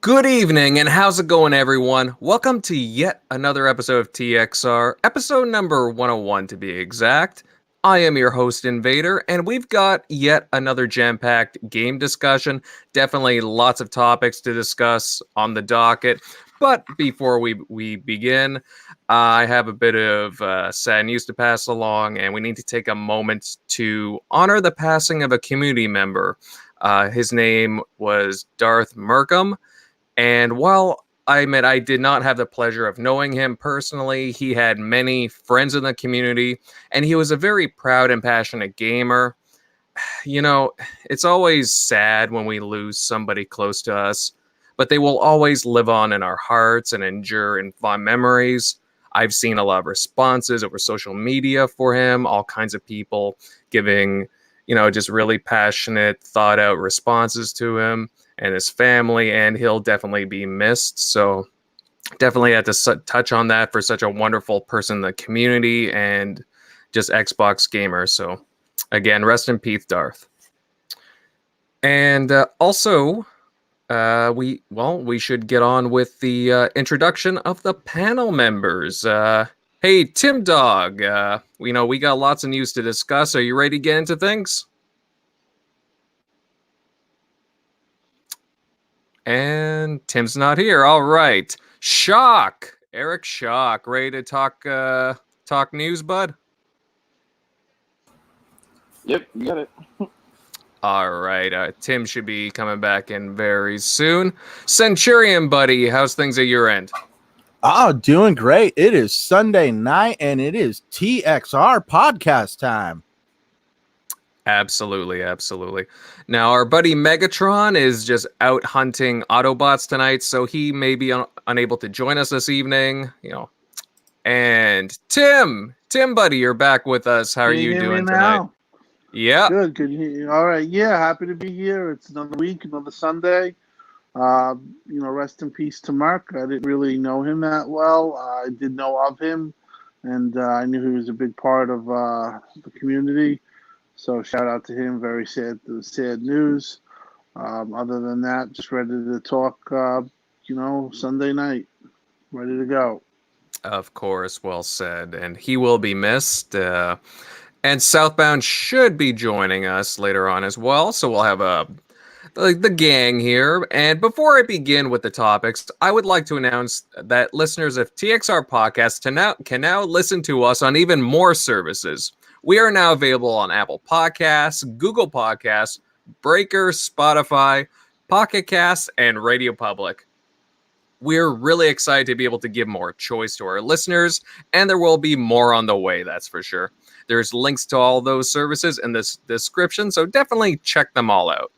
Good evening, and how's it going, everyone? Welcome to yet another episode of TXR, episode number 101 to be exact. I am your host, Invader, and we've got yet another jam-packed game discussion. Definitely lots of topics to discuss on the docket. But before we begin, I have a bit of sad news to pass along, and we need to take a moment to honor the passing of a community member. His name was Darth Merkham. And while I admit I did not have the pleasure of knowing him personally, he had many friends in the community, and he was a very proud and passionate gamer. You know, it's always sad when we lose somebody close to us, but they will always live on in our hearts and endure in fond memories. I've seen a lot of responses over social media for him, all kinds of people giving, just really passionate, thought out responses to him and his family, and he'll definitely be missed. So definitely had to touch on that for such a wonderful person in the community and just Xbox gamer. So again, rest in peace, Darth. And also, we should get on with the introduction of the panel members. Hey, Tim Dog, we got lots of news to discuss. Are you ready to get into things? And Tim's not here. All right. Shock. Eric Shock. Ready to talk news, bud? Yep, you got it. All right. Tim should be coming back in very soon. Centurion, buddy, how's things at your end? Oh, doing great. It is Sunday night, and it is TXR podcast time. Absolutely. Now, our buddy Megatron is just out hunting Autobots tonight, so he may be unable to join us this evening. And Tim, buddy, you're back with us. How are you doing tonight? Yeah. Good. All right. Yeah, happy to be here. It's another week, another Sunday. Rest in peace to Mark. I didn't really know him that well. I did know of him, and I knew he was a big part of the community. So shout out to him. Very sad news. Other than that, just ready to talk, Sunday night. Ready to go. Of course, well said. And he will be missed. And Southbound should be joining us later on as well. So we'll have the gang here. And before I begin with the topics, I would like to announce that listeners of TXR Podcast can now listen to us on even more services. We are now available on Apple Podcasts, Google Podcasts, Breaker, Spotify, Pocket Casts, and Radio Public. We're really excited to be able to give more choice to our listeners, and there will be more on the way, that's for sure. There's links to all those services in this description, so definitely check them all out.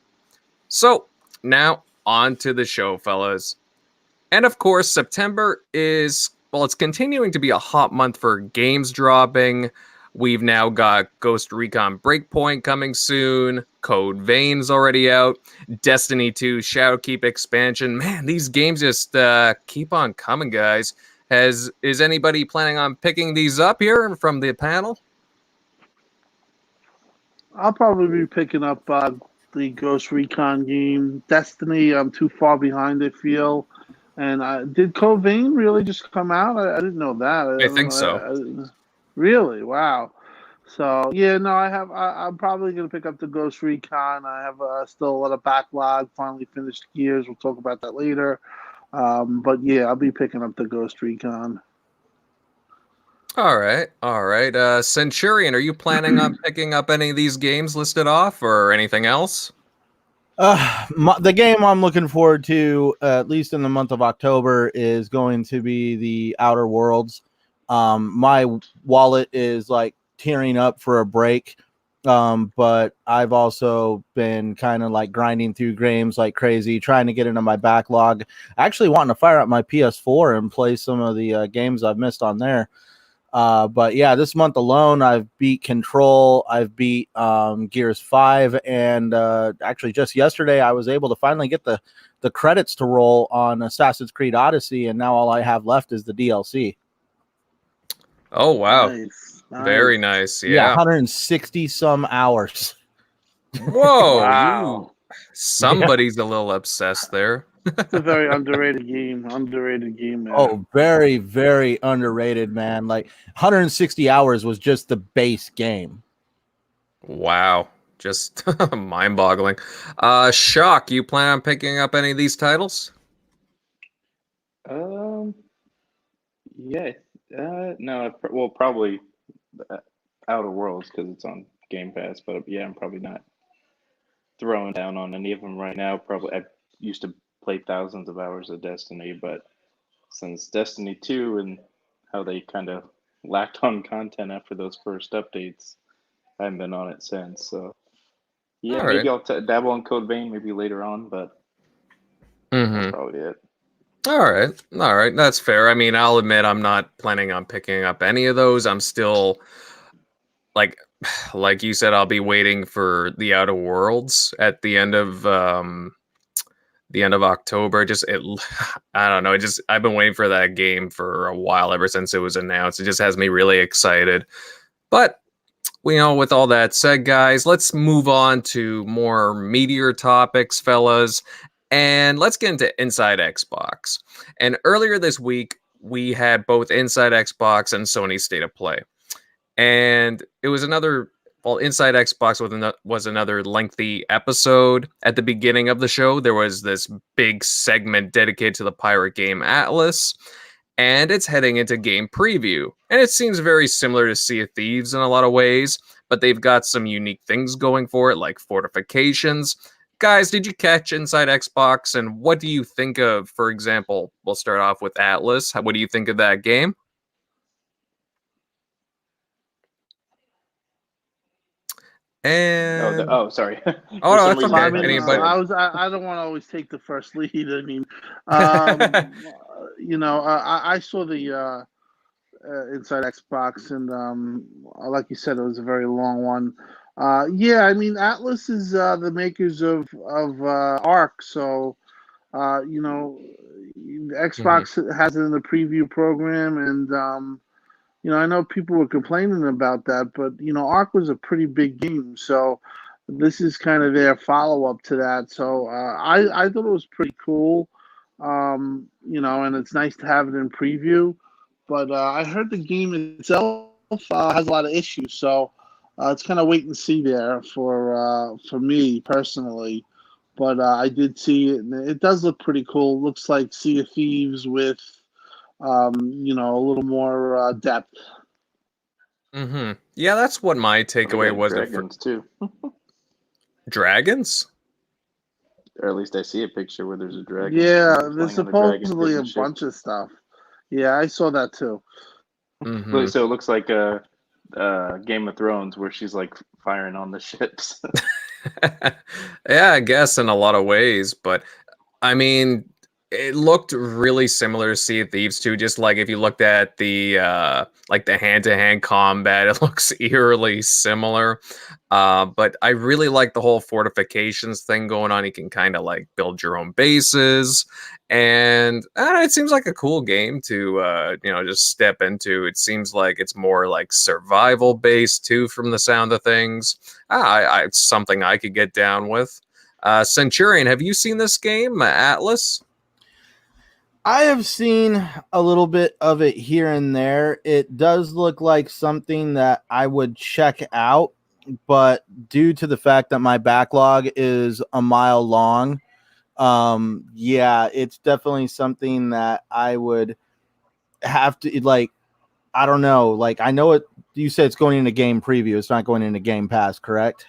So, now on to the show, fellas. And of course, September it's continuing to be a hot month for games dropping. We've now got Ghost Recon Breakpoint coming soon. Code Vein's already out. Destiny 2 Shadowkeep expansion. Man, these games just keep on coming, guys. Is anybody planning on picking these up here from the panel? I'll probably be picking up the Ghost Recon game. Destiny, I'm too far behind, I feel. And did Code Vein really just come out? I didn't know that. I think so. Really? Wow. So yeah, no, I'm probably gonna pick up the Ghost Recon. I have still a lot of backlog. Finally finished Gears. We'll talk about that later. But yeah, I'll be picking up the Ghost Recon. All right. Centurion, are you planning on picking up any of these games listed off, or anything else? The game I'm looking forward to, at least in the month of October, is going to be the Outer Worlds. My wallet is like tearing up for a break, but I've also been kind of like grinding through games like crazy, trying to get into my backlog. Actually wanting to fire up my PS4 and play some of the games I've missed on there. But yeah, this month alone, I've beat Control, I've beat Gears 5, and actually just yesterday I was able to finally get the credits to roll on Assassin's Creed Odyssey, and now all I have left is the DLC. Oh, wow. Nice. Very nice. Yeah. 160 some hours. Whoa. Wow. Somebody's a little obsessed there. It's a very underrated game. Underrated game, man. Oh, very, very underrated, man. Like 160 hours was just the base game. Wow. Just mind-boggling. Shock, you plan on picking up any of these titles? Yeah. No. Well, probably Outer Worlds because it's on Game Pass. But yeah, I'm probably not throwing down on any of them right now. Probably I used to play thousands of hours of Destiny, but since Destiny 2 and how they kind of lacked on content after those first updates, I haven't been on it since. So yeah, All maybe right. I'll dabble in Code Vein maybe later on, but that's probably it. All right, that's fair. I mean, I'll admit I'm not planning on picking up any of those. I'm still like like you said, I'll be waiting for the Outer Worlds at the end of October. I don't know. I've been waiting for that game for a while ever since it was announced. It just has me really excited. But with all that said, guys, let's move on to more meatier topics, fellas. And let's get into Inside Xbox. And earlier this week, we had both Inside Xbox and Sony State of Play. And it was Inside Xbox was another lengthy episode. At the beginning of the show, there was this big segment dedicated to the pirate game Atlas, and it's heading into game preview. And it seems very similar to Sea of Thieves in a lot of ways, but they've got some unique things going for it, like fortifications. Guys, did you catch Inside Xbox, and what do you think of, for example, we'll start off with Atlas. What do you think of that game? And Sorry. oh no, that's reason, okay. I mean, Anybody? I don't want to always take the first lead. I mean, I saw the Inside Xbox, and like you said, it was a very long one. Yeah, I mean, Atlas is the makers of Arc, so Xbox has it in the preview program, and I know people were complaining about that, but Arc was a pretty big game, so this is kind of their follow up to that. So I thought it was pretty cool, and it's nice to have it in preview. But I heard the game itself has a lot of issues, so it's kind of wait and see there for me personally. But I did see it, and it does look pretty cool. Looks like Sea of Thieves with a little more depth. Yeah, that's what my takeaway was. Dragons too. Dragons? Or at least I see a picture where there's a dragon. Yeah, there's supposedly a bunch of stuff. Yeah, I saw that too. So it looks like a Game of Thrones where she's like firing on the ships. Yeah, I guess in a lot of ways, but I mean, it looked really similar to Sea of Thieves too. Just like if you looked at the hand-to-hand combat, it looks eerily similar. But I really like the whole fortifications thing going on. You can kind of like build your own bases, and it seems like a cool game to just step into. It seems like it's more like survival based too, from the sound of things. It's something I could get down with. Centurion, have you seen this game, Atlas? I have seen a little bit of it here and there. It does look like something that I would check out, but due to the fact that my backlog is a mile long, it's definitely something that I would have to like. I don't know. Like, I know it. You said it's going into game preview. It's not going into Game Pass, correct?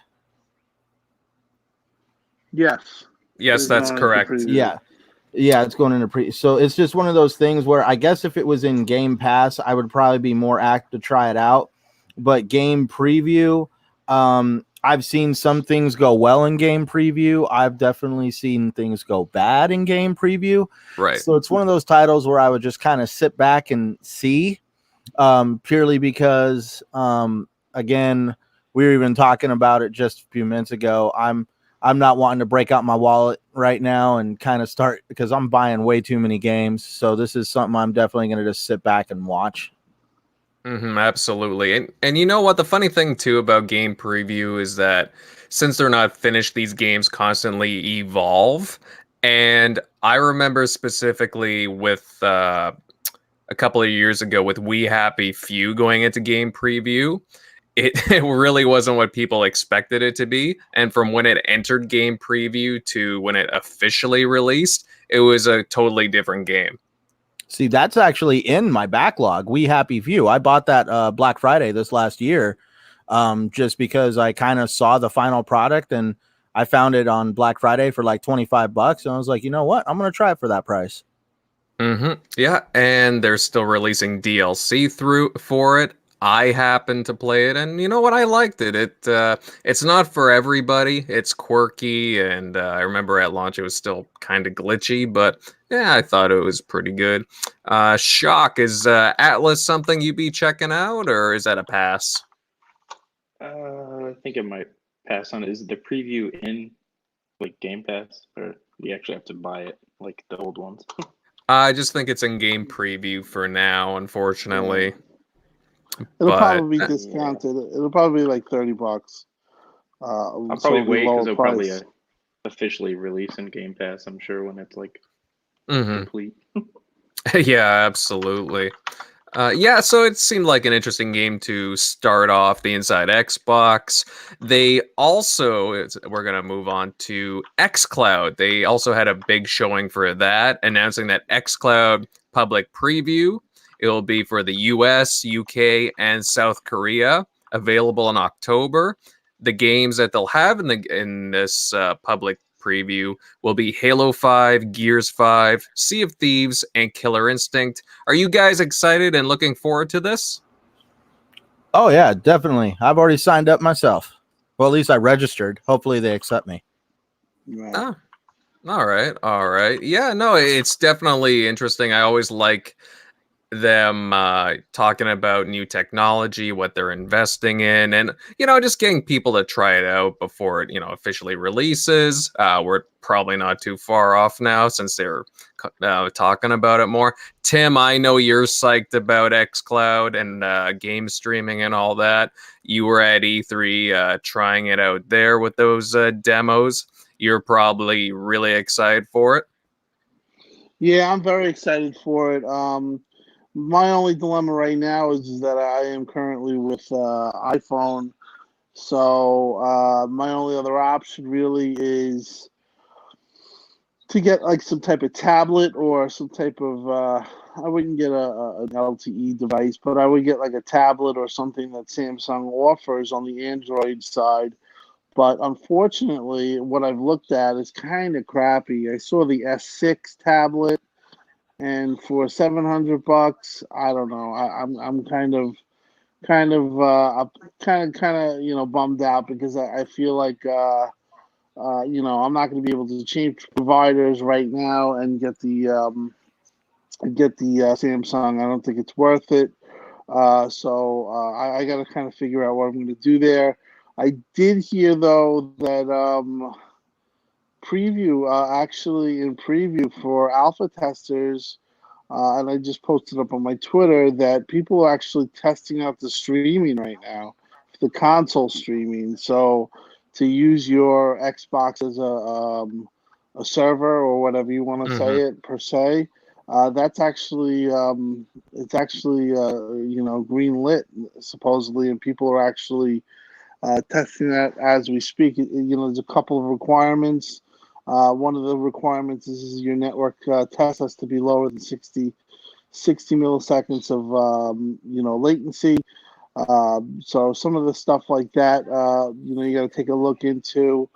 Yes. Yes, that's correct. Yeah, it's going into pre. So it's just one of those things where I guess if it was in Game Pass, I would probably be more apt to try it out. But game preview, I've seen some things go well in game preview. I've definitely seen things go bad in game preview. Right. So it's one of those titles where I would just kind of sit back and see, purely because, again, we were even talking about it just a few minutes ago. I'm not wanting to break out my wallet right now and kind of start because I'm buying way too many games. So this is something I'm definitely going to just sit back and watch. Absolutely. And you know what? The funny thing too about game preview is that since they're not finished, these games constantly evolve. And I remember specifically with a couple of years ago with We Happy Few going into game preview. It really wasn't what people expected it to be. And from when it entered game preview to when it officially released, it was a totally different game. See, that's actually in my backlog. We Happy Few. I bought that Black Friday this last year, just because I kind of saw the final product and I found it on Black Friday for like $25, and I was like, you know what? I'm gonna try it for that price. Yeah, and they're still releasing DLC through for it. I happened to play it, and you know what? I liked it. It's not for everybody. It's quirky, and I remember at launch it was still kind of glitchy, but yeah, I thought it was pretty good. Shock, is Atlas something you'd be checking out, or is that a pass? I think I might pass on it. Is the preview in like Game Pass, or you actually have to buy it like the old ones? I just think it's in game preview for now, unfortunately. It'll But probably be discounted. It'll probably be like $30. I'll So probably it'll be wait because lower it'll probably price. officially release in Game Pass. I'm sure when it's like mhm. complete. Yeah, absolutely. Yeah, so it seemed like an interesting game to start off the Inside Xbox. They also, we're going to move on to xCloud. They also had a big showing for that, announcing that xCloud public preview. It'll be for the US, UK, and South Korea, available in October. The games that they'll have in this public preview will be Halo 5, Gears 5, Sea of Thieves, and Killer Instinct. Are you guys excited and looking forward to this? Oh yeah, definitely. I've already signed up myself. Well, at least I registered. Hopefully they accept me. Right. Ah, all right, all right. Yeah, no, it's definitely interesting. I always like them talking about new technology, what they're investing in, and just getting people to try it out before it officially releases. We're probably not too far off now since they're talking about it more. Tim, I know you're psyched about xCloud and game streaming and all that. You were at E3 trying it out there with those demos. You're probably really excited for it. Yeah, I'm very excited for it. My only dilemma right now is that I am currently with iPhone, so my only other option really is to get like some type of tablet or some type of I wouldn't get an LTE device, but I would get like a tablet or something that Samsung offers on the Android side. But unfortunately, what I've looked at is kind of crappy. I saw the S6 tablet, and for $700, I don't know. I'm kind of bummed out because I feel like I'm not going to be able to change providers right now and get the Samsung. I don't think it's worth it. So I got to kind of figure out what I'm going to do there. I did hear though that actually in preview for alpha testers, and I just posted up on my Twitter that people are actually testing out the streaming right now, the console streaming. So to use your Xbox as a server or whatever you want to say it per se, that's actually it's actually green lit supposedly, and people are actually testing that as we speak. There's a couple of requirements. One of the requirements is your network test has to be lower than 60 milliseconds of latency. So some of the stuff like that, you got to take a look into.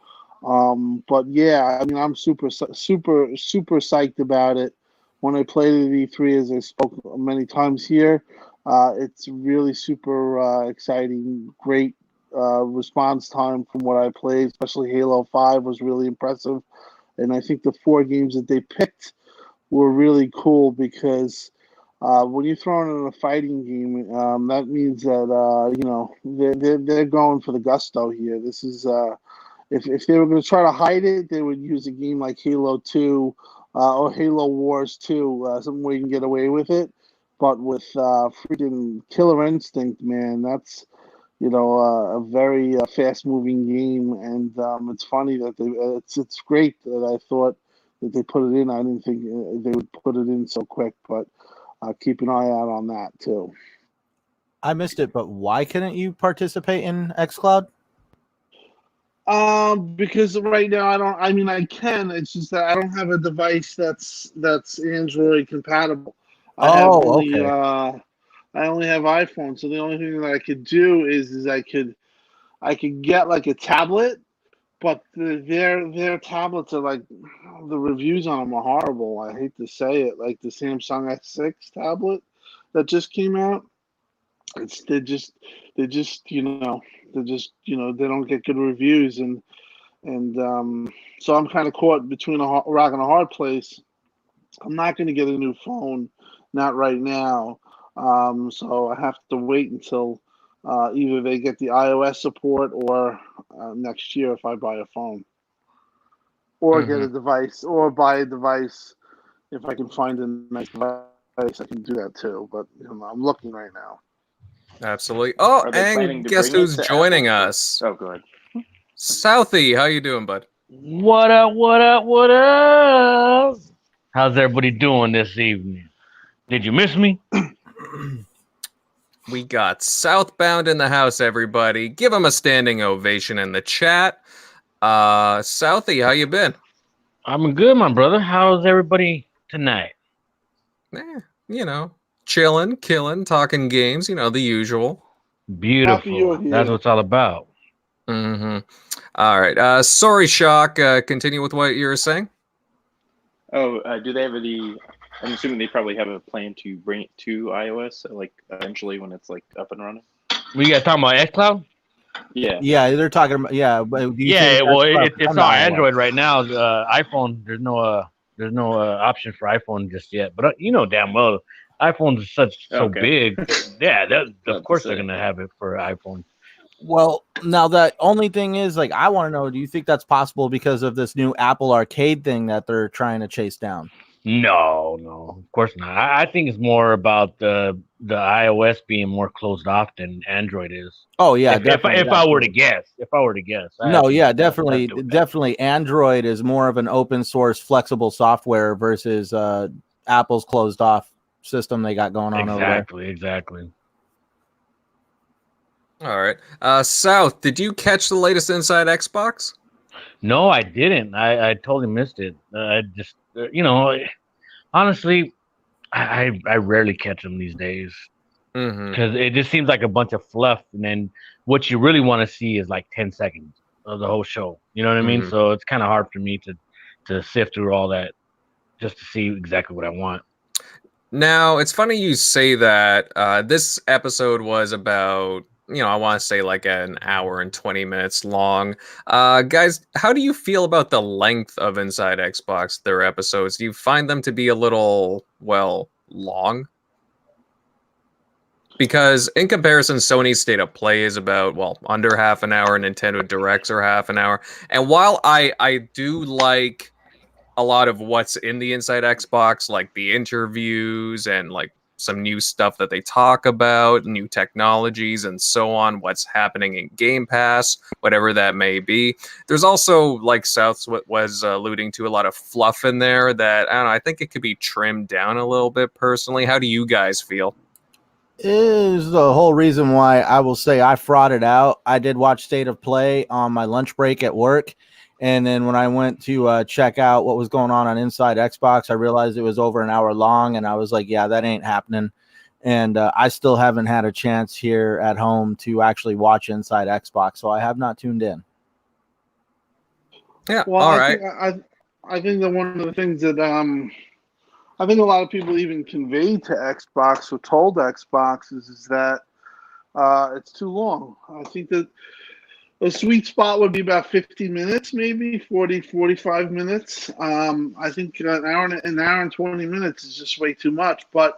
But yeah, I mean, I'm super psyched about it. When I played at E3, as I spoke many times here, it's really super exciting. Great response time from what I played, especially Halo 5 was really impressive. And I think the 4 games that they picked were really cool because when you throw in a fighting game, that means that they're going for the gusto here. This is if they were going to try to hide it, they would use a game like Halo 2 or Halo Wars 2, something where you can get away with it. But with freaking Killer Instinct, man, that's a very fast-moving game, and it's funny that it's great that I thought that they put it in. I didn't think they would put it in so quick, but keep an eye out on that too. I missed it, but why couldn't you participate in xCloud? Because right now I don't. I mean, I can. It's just that I don't have a device that's Android compatible. I only have iPhone. So the only thing that I could do is I could get like a tablet, but their tablets are like, the reviews on them are horrible. I hate to say it, like the Samsung S6 tablet that just came out. They just they don't get good reviews, and so I'm kind of caught between a rock and a hard place. I'm not going to get a new phone, not right now. So I have to wait until either they get the iOS support or next year if I buy a phone, or get a device, or buy a device. If I can find a nice device, I can do that too. But I'm looking right now. Absolutely. Oh, Are they planning and to guess bring it who's to joining Apple? us? Oh, go ahead. Southie, how you doing, bud? What up, what up, what up? How's everybody doing this evening? Did you miss me? We got Southbound in the house, everybody. Give him a standing ovation in the chat. Southie, how you been? I'm good, my brother. How's everybody tonight? Chilling, killing, talking games, the usual. Happy you're Beautiful. here. That's what it's all about. Mm-hmm. All right. Sorry, Shock. Continue with what you were saying. Oh, do they have I'm assuming they probably have a plan to bring it to iOS, like eventually when it's like up and running. We got talking about xCloud? Yeah. Yeah, they're talking about But do you Yeah, think well, that's it's on on iOS? Android right now. iPhone, there's no option for iPhone just yet. But damn well, iPhones are so Okay. big. Yeah, of to course they're say. gonna have it for iPhone. Well, now the only thing is, like, I want to know, do you think that's possible because of this new Apple Arcade thing that they're trying to chase down? No, of course not. I think it's more about the iOS being more closed off than Android is. Oh yeah, If I were to guess, no, yeah, definitely. Android is more of an open source, flexible software versus Apple's closed off system they got going on over there. Exactly. All right. South, did you catch the latest Inside Xbox? No, I didn't. I totally missed it. I just, honestly, I rarely catch them these days because it just seems like a bunch of fluff. And then what you really want to see is like 10 seconds of the whole show. You know what I mean? So it's kind of hard for me to sift through all that just to see exactly what I want. Now, it's funny you say that. This episode was about, I want to say like an hour and 20 minutes long. Guys, how do you feel about the length of Inside Xbox, their episodes? Do you find them to be a little, long? Because in comparison, Sony's State of Play is about, under half an hour. Nintendo Directs are half an hour. And while I do like a lot of what's in the Inside Xbox, like the interviews and like some new stuff that they talk about, new technologies and so on, what's happening in Game Pass, whatever that may be. There's also, like South was alluding to, a lot of fluff in there that, I don't know, I think it could be trimmed down a little bit personally. How do you guys feel? Is the whole reason why I will say I frauded out. I did watch State of Play on my lunch break at work. And then when I went to check out what was going on Inside Xbox, I realized it was over an hour long. And I was like, yeah, that ain't happening. And I still haven't had a chance here at home to actually watch Inside Xbox. So I have not tuned in. Yeah, Well, all I right. think I think that one of the things that I think a lot of people even conveyed to Xbox or told Xbox is that it's too long. I think that a sweet spot would be about 50 minutes, maybe 40, 45 minutes. I think an hour and 20 minutes is just way too much. But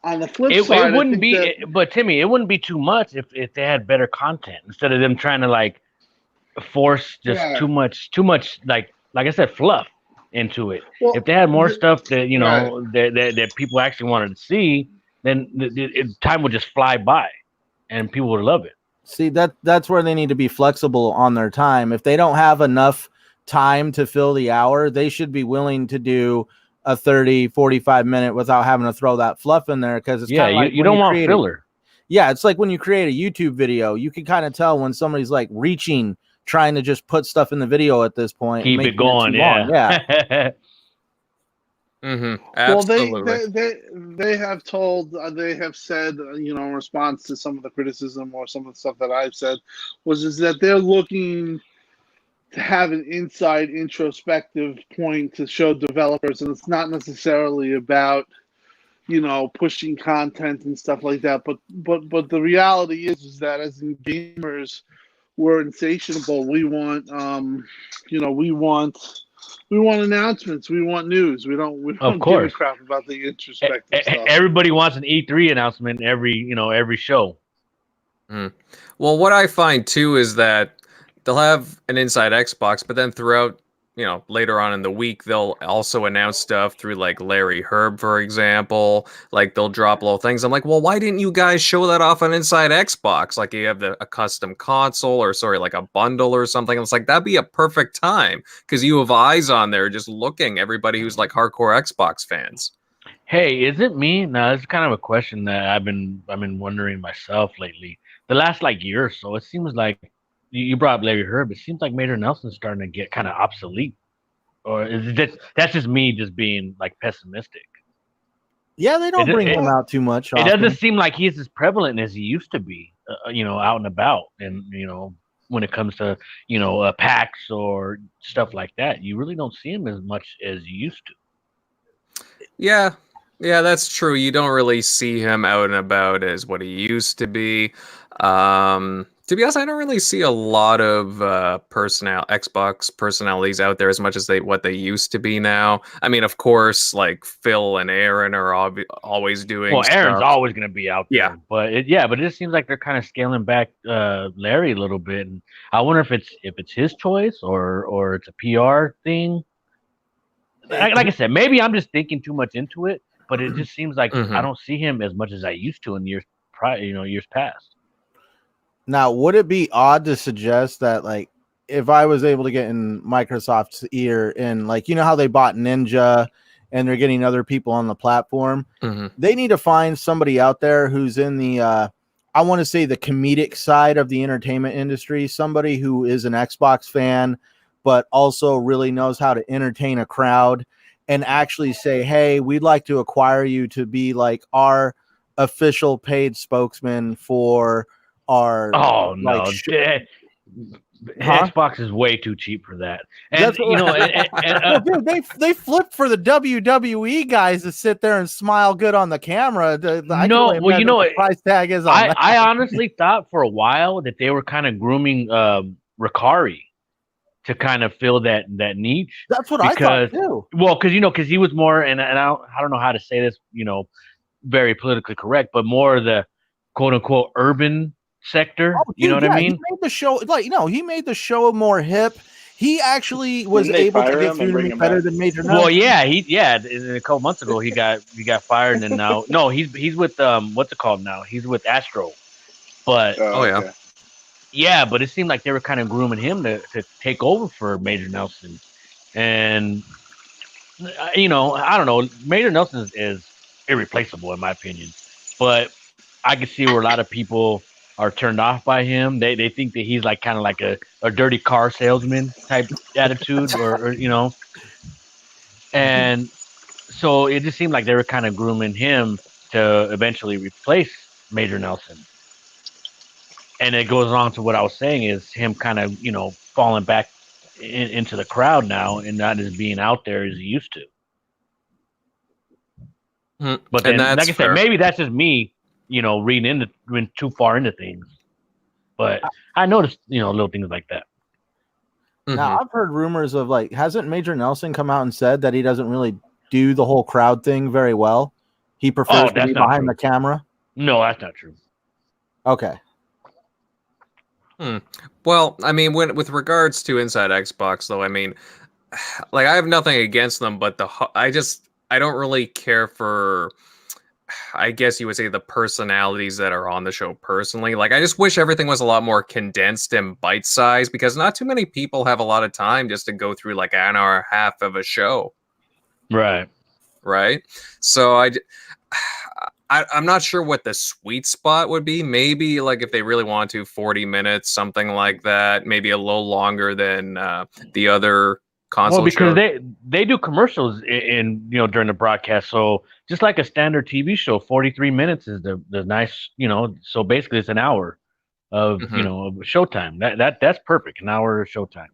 on the flip side, it wouldn't be. But Timmy, it wouldn't be too much if they had better content instead of them trying to like force just too much like I said, fluff into it. Well, if they had more stuff that that people actually wanted to see, then time would just fly by, and people would love it. See, that's where they need to be flexible on their time. If they don't have enough time to fill the hour, they should be willing to do a 30, 45 minute without having to throw that fluff in there. Cause it's kind of like you don't want filler. Yeah, it's like when you create a YouTube video, you can kind of tell when somebody's like reaching, trying to just put stuff in the video at this point. Keep it going, yeah. Absolutely. Well, they have told, they have said, in response to some of the criticism or some of the stuff that I've said, is that they're looking to have an inside introspective point to show developers, and it's not necessarily about pushing content and stuff like that. But the reality is that as in gamers, we're insatiable. We want we want announcements. We want news. We don't give a crap about the introspective stuff. Everybody wants an E3 announcement every show. Well, what I find too is that they'll have an inside Xbox, but then throughout, later on in the week, they'll also announce stuff through like Larry Herb, for example. Like they'll drop little things. I'm like, well, why didn't you guys show that off on inside Xbox? Like you have a custom console or like a bundle or something. It's like, that'd be a perfect time because you have eyes on there just looking, everybody who's like hardcore Xbox fans. Hey, is it me? Now, it's kind of a question that I've been wondering myself lately. The last year or so, it seems like you brought up Larry Herb. It seems like Major Nelson's starting to get kind of obsolete, or is it that's just me just being pessimistic? Yeah, they don't bring him out too much. It doesn't seem like he's as prevalent as he used to be, out and about, and when it comes to PAX or stuff like that, you really don't see him as much as you used to. Yeah, that's true. You don't really see him out and about as what he used to be. To be honest, I don't really see a lot of Xbox personalities out there as much as what they used to be now. I mean, of course, like Phil and Aaron are always doing. Well, stuff. Aaron's always going to be out there. Yeah, but it just seems like they're kind of scaling back Larry a little bit, and I wonder if it's his choice or it's a PR thing. Like I said, maybe I'm just thinking too much into it, but it just seems like I don't see him as much as I used to in years past. Now, would it be odd to suggest that, if I was able to get in Microsoft's ear and, how they bought Ninja and they're getting other people on the platform, they need to find somebody out there who's in the, I want to say the comedic side of the entertainment industry, somebody who is an Xbox fan, but also really knows how to entertain a crowd and actually say, hey, we'd like to acquire you to be our official paid spokesman for our Xbox is way too cheap for that. And dude, they flipped for the WWE guys to sit there and smile good on the camera. The price tag is on I honestly thought for a while that they were kind of grooming Ricari to kind of fill that niche. That's what I thought too. Well, because he was more, and I don't know how to say this, very politically correct, but more the quote unquote urban sector. You know what I mean? He made the show he made the show more hip. He actually was able to get through to me better than Major Nelson. Well, a couple months ago he got fired, and now he's with what's it called now? He's with Astro. But yeah, but it seemed like they were kind of grooming him to take over for Major Nelson, and I don't know. Major Nelson is irreplaceable in my opinion, but I can see where a lot of people are turned off by him. They think that he's kind of a dirty car salesman type attitude, or and so it just seemed like they were kind of grooming him to eventually replace Major Nelson. And it goes on to what I was saying is him kind of falling back into the crowd now and not as being out there as he used to. But then, like I said, maybe that's just me, reading too far into things. But I noticed, little things like that. Now, I've heard rumors of hasn't Major Nelson come out and said that he doesn't really do the whole crowd thing very well? He prefers to be behind the camera? No, that's not true. Okay. Well, I mean, with regards to Inside Xbox, though, I mean, I have nothing against them, but I don't really care for I guess you would say the personalities that are on the show personally. Like, I just wish everything was a lot more condensed and bite-sized because not too many people have a lot of time just to go through like an hour and a half of a show. Right. Right. So I'm not sure what the sweet spot would be. Maybe like if they really want to 40 minutes, something like that, maybe a little longer than the other console Well, because shows. they do commercials in during the broadcast. So just like a standard TV show, 43 minutes is the nice, so basically it's an hour of, of showtime. That's perfect. An hour of showtime.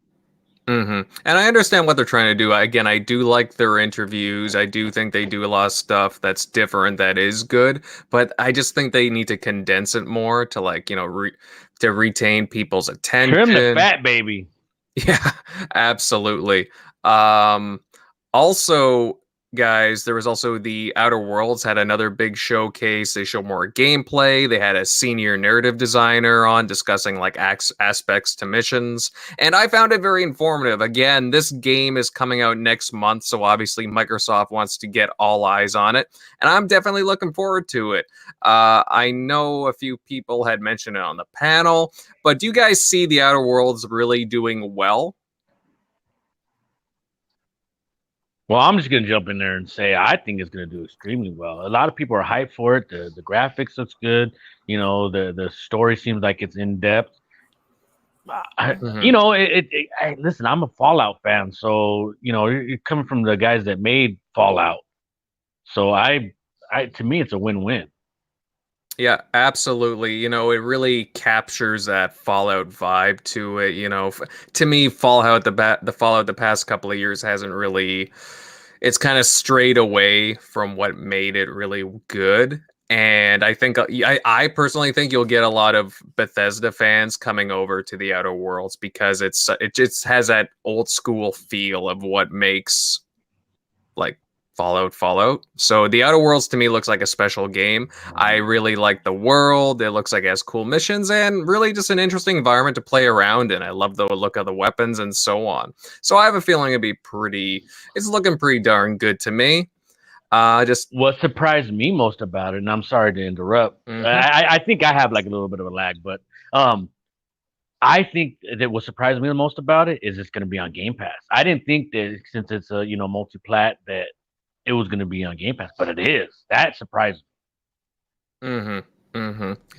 And I understand what they're trying to do. Again, I do like their interviews. I do think they do a lot of stuff that's different, that is good. But I just think they need to condense it more to like, to retain people's attention. Trim the fat, baby. Yeah, absolutely. Also, guys, there was also the Outer Worlds had another big showcase. They showed more gameplay. They had a senior narrative designer on discussing like aspects to missions, and I found it very informative. Again, this game is coming out next month, so obviously Microsoft wants to get all eyes on it, and I'm definitely looking forward to it. I know a few people had mentioned it on the panel, but do you guys see the Outer Worlds really doing well? Well, I'm just gonna jump in there and say I think it's gonna do extremely well. A lot of people are hyped for it. The graphics looks good. The story seems like it's in depth. Listen, I'm a Fallout fan, so you're coming from the guys that made Fallout. So to me, it's a win-win. Yeah, absolutely. It really captures that Fallout vibe to it. To me, Fallout the Fallout the past couple of years hasn't really. It's kind of strayed away from what made it really good. And I think I personally think you'll get a lot of Bethesda fans coming over to the Outer Worlds because it just has that old school feel of what makes like Fallout. So the Outer Worlds to me looks like a special game. I really like the world. It looks like it has cool missions and really just an interesting environment to play around in. I love the look of the weapons and so on. So I have a feeling it's looking pretty darn good to me. Just what surprised me most about it, and I'm sorry to interrupt. I think I have like a little bit of a lag, but I think that what surprised me the most about it is it's going to be on Game Pass. I didn't think that since it's a multi-plat that it was going to be on Game Pass, but it is. That surprised me.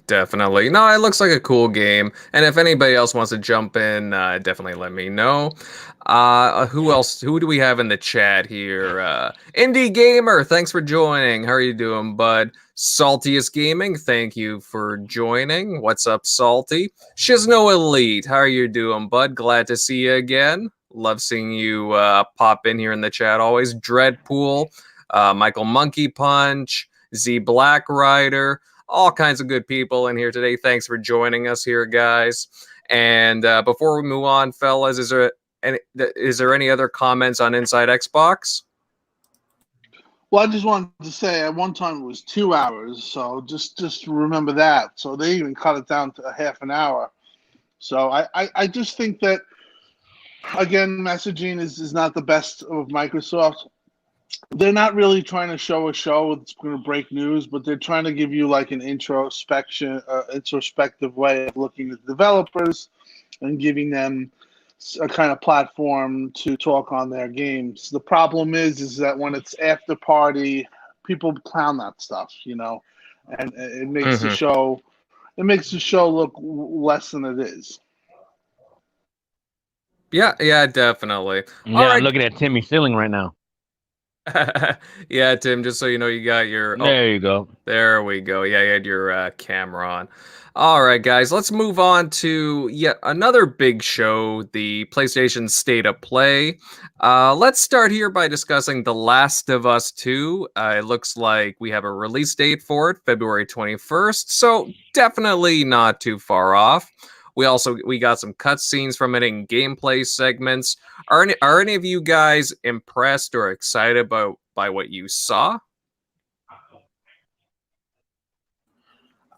Definitely. No, it looks like a cool game. And if anybody else wants to jump in, definitely let me know. Who else? Who do we have in the chat here? Indie Gamer, thanks for joining. How are you doing, bud? Saltiest Gaming, thank you for joining. What's up, Salty? Shizno Elite, how are you doing, bud? Glad to see you again. Love seeing you pop in here in the chat always. Dreadpool, Michael Monkey Punch, Z Black Rider, all kinds of good people in here today. Thanks for joining us here, guys. And before we move on, fellas, is there any other comments on Inside Xbox? Well, I just wanted to say at one time it was 2 hours, so just remember that. So they even cut it down to a half an hour. So I just think that, again, messaging is not the best of Microsoft. They're not really trying to show a show that's going to break news, but they're trying to give you like an introspective way of looking at developers and giving them a kind of platform to talk on their games. The problem is that when it's after party, people clown that stuff, and it makes the show look less than it is. Yeah, definitely. Yeah, all right. I'm looking at Timmy's ceiling right now. Yeah, Tim, just so you know, you got your... there you go. There we go. Yeah, you had your camera on. All right, guys, let's move on to yet another big show, the PlayStation State of Play. Let's start here by discussing The Last of Us 2. It looks like we have a release date for it, February 21st, so definitely not too far off. We got some cutscenes from it in gameplay segments. Are any of you guys impressed or excited by what you saw?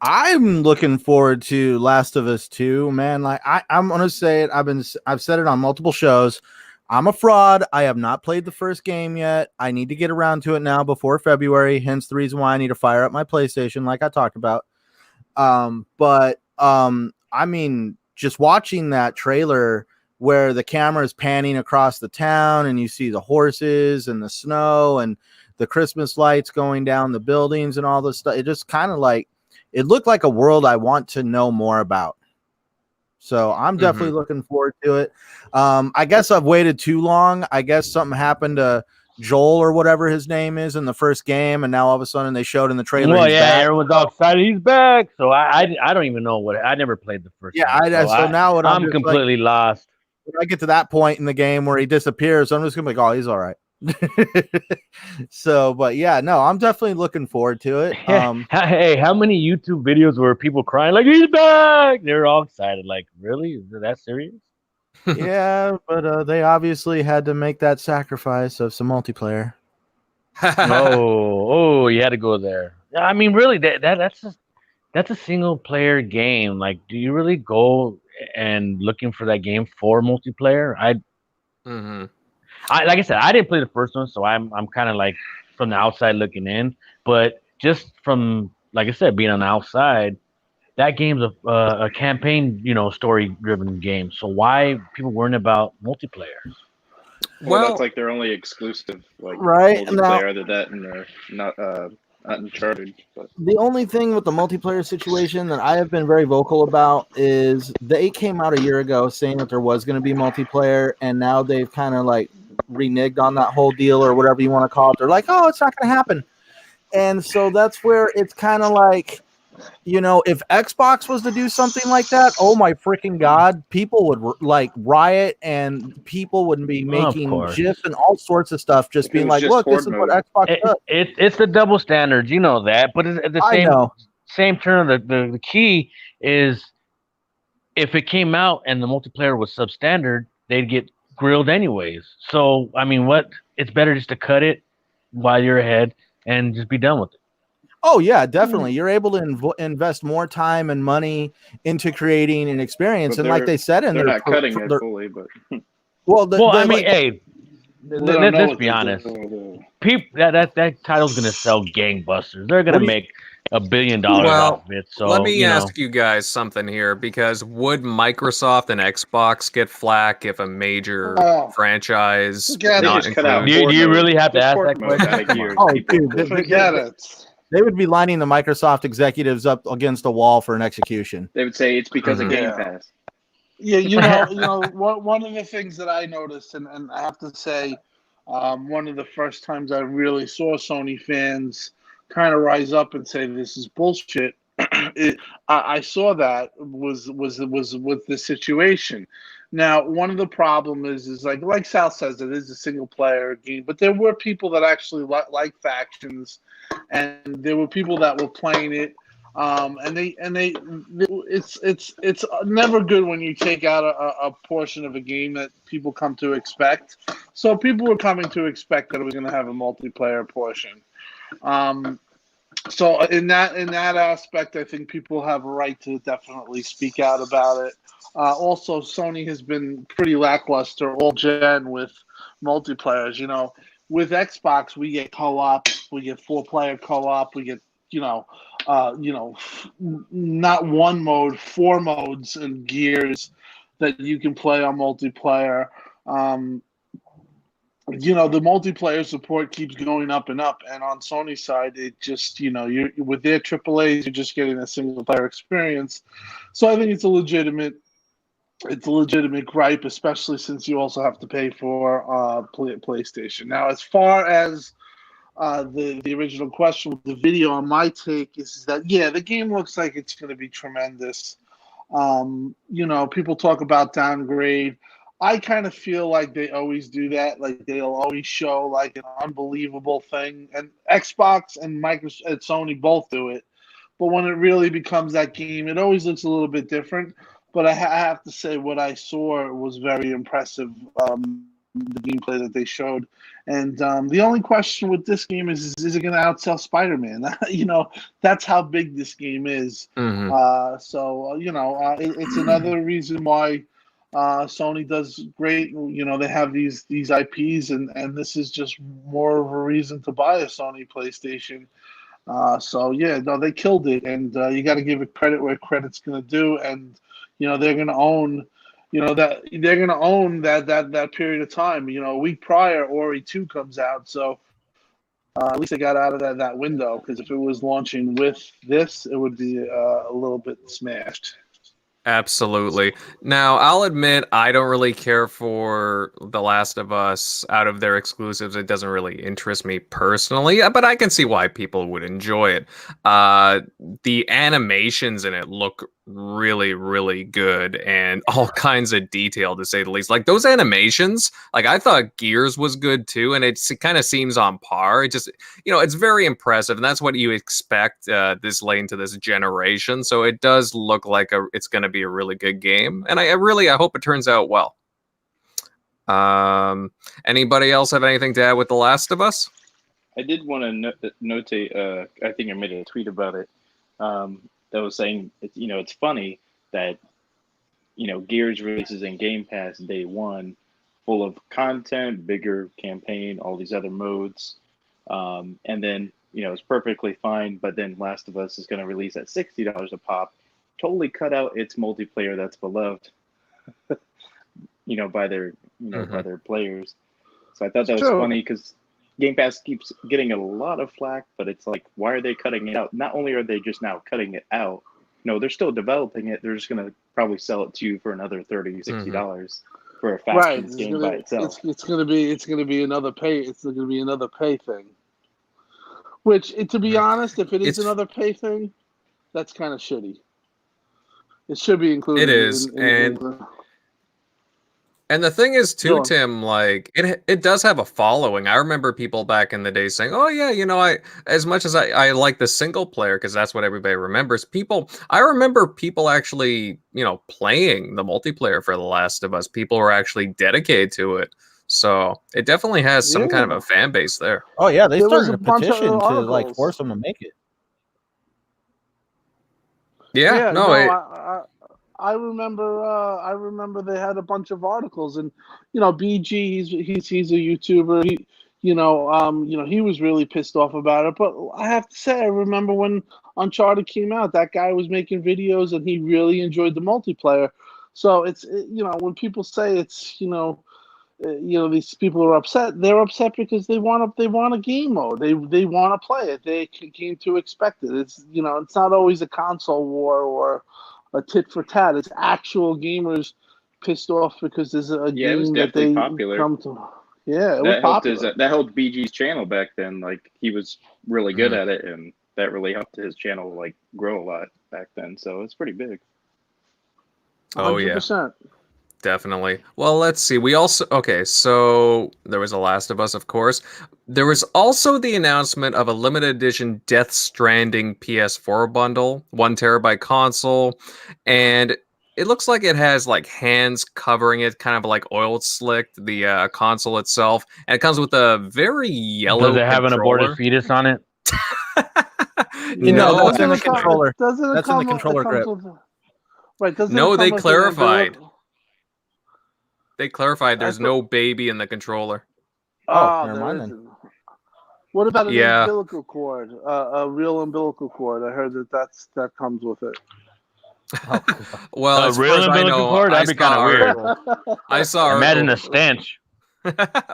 I'm looking forward to Last of Us 2, man. Like I'm gonna say it. I've said it on multiple shows. I'm a fraud. I have not played the first game yet. I need to get around to it now before February. Hence the reason why I need to fire up my PlayStation, like I talked about. I mean, just watching that trailer where the camera is panning across the town and you see the horses and the snow and the Christmas lights going down the buildings and all this stuff. It just kind of like, it looked like a world I want to know more about. So I'm definitely looking forward to it. I guess I've waited too long. I guess something happened to Joel or whatever his name is in the first game, and now all of a sudden they showed in the trailer. Well, he's back. everyone's all excited. He's back. So I don't even know what I never played the first. Yeah, game, so now I'm completely lost. When I get to that point in the game where he disappears, I'm just gonna be like, oh, he's all right. So, but yeah, no, I'm definitely looking forward to it. Hey, how many YouTube videos were people crying like he's back? They're all excited. Like, really? Is it that serious? Yeah, but they obviously had to make that sacrifice of some multiplayer. Oh, you had to go there. I mean, really, that's a single player game. Like, do you really go and looking for that game for multiplayer? Like I said, I didn't play the first one, so I'm kind of like from the outside looking in. But just from, like I said, being on the outside, that game's a campaign, story driven game. So why people worrying about multiplayer? Well, that's like their only exclusive, like right multiplayer other that, and they're not Uncharted. But the only thing with the multiplayer situation that I have been very vocal about is they came out a year ago saying that there was going to be multiplayer, and now they've kind of like reneged on that whole deal or whatever you want to call it. They're like, oh, it's not going to happen. And so that's where it's kind of like, if Xbox was to do something like that, oh my freaking God, people would like riot and people would be making GIFs and all sorts of stuff, just being like, look, this is what Xbox does. It's the double standards, you know that, but at the same turn, the key is if it came out and the multiplayer was substandard, they'd get grilled anyways. So, I mean, it's better just to cut it while you're ahead and just be done with it. Oh, yeah, definitely. You're able to invest more time and money into creating an experience. And like they said, they're not cutting it fully, but I mean, hey, let's be honest. People that title's gonna sell gangbusters. They're gonna make $1 billion off of it. So let me ask you guys something here, because would Microsoft and Xbox get flack if a major franchise not included? Do you really have to ask that question? Oh, dude, forget it. They would be lining the Microsoft executives up against a wall for an execution. They would say it's because of Game Pass. Yeah, one of the things that I noticed, and I have to say, one of the first times I really saw Sony fans kind of rise up and say this is bullshit. I saw that was with the situation. Now, one of the problems is like Sal says, it is a single player game, but there were people that actually like factions, and there were people that were playing it. It's never good when you take out a portion of a game that people come to expect. So people were coming to expect that it was going to have a multiplayer portion. So in that aspect, I think people have a right to definitely speak out about it. Also, Sony has been pretty lackluster all gen with multiplayers. With Xbox, we get co-op, we get 4-player co-op, we get not one mode, 4 modes and gears that you can play on multiplayer. The multiplayer support keeps going up and up, and on Sony's side, it just, you're with their AAAs, you're just getting a single player experience. So I think it's a legitimate gripe, especially since you also have to pay for PlayStation. Now, as far as the original question with the video, on my take is that, the game looks like it's going to be tremendous. People talk about downgrade. I kind of feel like they always do that. Like they'll always show like an unbelievable thing, and Xbox and Microsoft and Sony both do it. But when it really becomes that game, it always looks a little bit different. But I have to say, what I saw was very impressive. The gameplay that they showed, and the only question with this game is it going to outsell Spider-Man? That's how big this game is. Mm-hmm. It's another reason why Sony does great. You know, they have these IPs, and this is just more of a reason to buy a Sony PlayStation. So yeah, no, they killed it, and you got to give it credit where credit's going to do, and you know they're going to own, that period of time. You know, a week prior, Ori 2 comes out, so at least they got out of that window. Because if it was launching with this, it would be a little bit smashed. Absolutely. Now, I'll admit I don't really care for The Last of Us out of their exclusives. It doesn't really interest me personally, but I can see why people would enjoy it. The animations in it look really, really good and all kinds of detail, to say the least. Like those animations, like I thought Gears was good too, and it kind of seems on par. It just, it's very impressive, and that's what you expect this late into this generation. So it does look like it's going to be a really good game, and I hope it turns out well. Anybody else have anything to add with The Last of Us? I did want to notate. I think I made a tweet about it. That was saying, it's funny that Gears releases in Game Pass day one, full of content, bigger campaign, all these other modes, and then it's perfectly fine. But then Last of Us is going to release at $60 a pop. Totally cut out its multiplayer that's beloved, by their by their players. So I thought that was funny because Game Pass keeps getting a lot of flack, but it's like, why are they cutting it out? Not only are they just now cutting it out, no, they're still developing it. They're just going to probably sell it to you for another $30, $60 for a fast game by itself. It's going to be another pay. It's going to be another pay thing. Which, to be honest, if it is another pay thing, that's kind of shitty. It should be included. It is, and the thing is, too, Tim, like it does have a following. I remember people back in the day saying, "Oh yeah, I as much as I like the single player because that's what everybody remembers." I remember people actually, playing the multiplayer for The Last of Us. People were actually dedicated to it, so it definitely has some kind of a fan base there. Oh yeah, they started a petition to like force them to make it. Yeah, I remember they had a bunch of articles, and BG, he's a YouTuber. He was really pissed off about it. But I have to say, I remember when Uncharted came out, that guy was making videos, and he really enjoyed the multiplayer. So it's when people say it's these people are upset. They're upset because they want a game mode. They want to play it. They came to expect it. It's it's not always a console war or a tit for tat. It's actual gamers pissed off because there's a game that they popular. come to. Yeah, it was popular. That helped BG's channel back then. Like he was really good at it, and that really helped his channel like grow a lot back then. So it's pretty big. Oh 100%. Yeah. Definitely. Well, let's see. So there was The Last of Us, of course. There was also the announcement of a limited edition Death Stranding PS4 bundle, 1 terabyte console, and it looks like it has like hands covering it, kind of like oil slicked, the console itself, and it comes with a very yellow Does it have an aborted fetus on it? That's in the controller. That's in the controller grip. Right, no, they clarified. They clarified there's no baby in the controller. Oh, never mind then. What about an umbilical cord? A real umbilical cord? I heard that comes with it. Well, a real umbilical cord? That'd be kind of weird. I saw. Imagine a stench.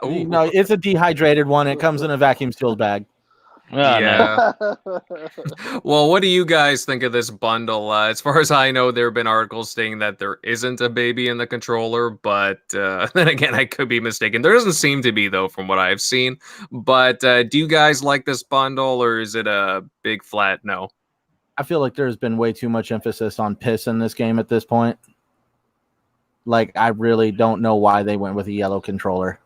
No, it's a dehydrated one. It comes in a vacuum sealed bag. Yeah. Well, what do you guys think of this bundle? As far as I know, there have been articles stating that there isn't a baby in the controller, but then again, I could be mistaken. There doesn't seem to be, though, from what I've seen. But do you guys like this bundle, or is it a big flat no? I feel like there's been way too much emphasis on piss in this game at this point. Like, I really don't know why they went with a yellow controller.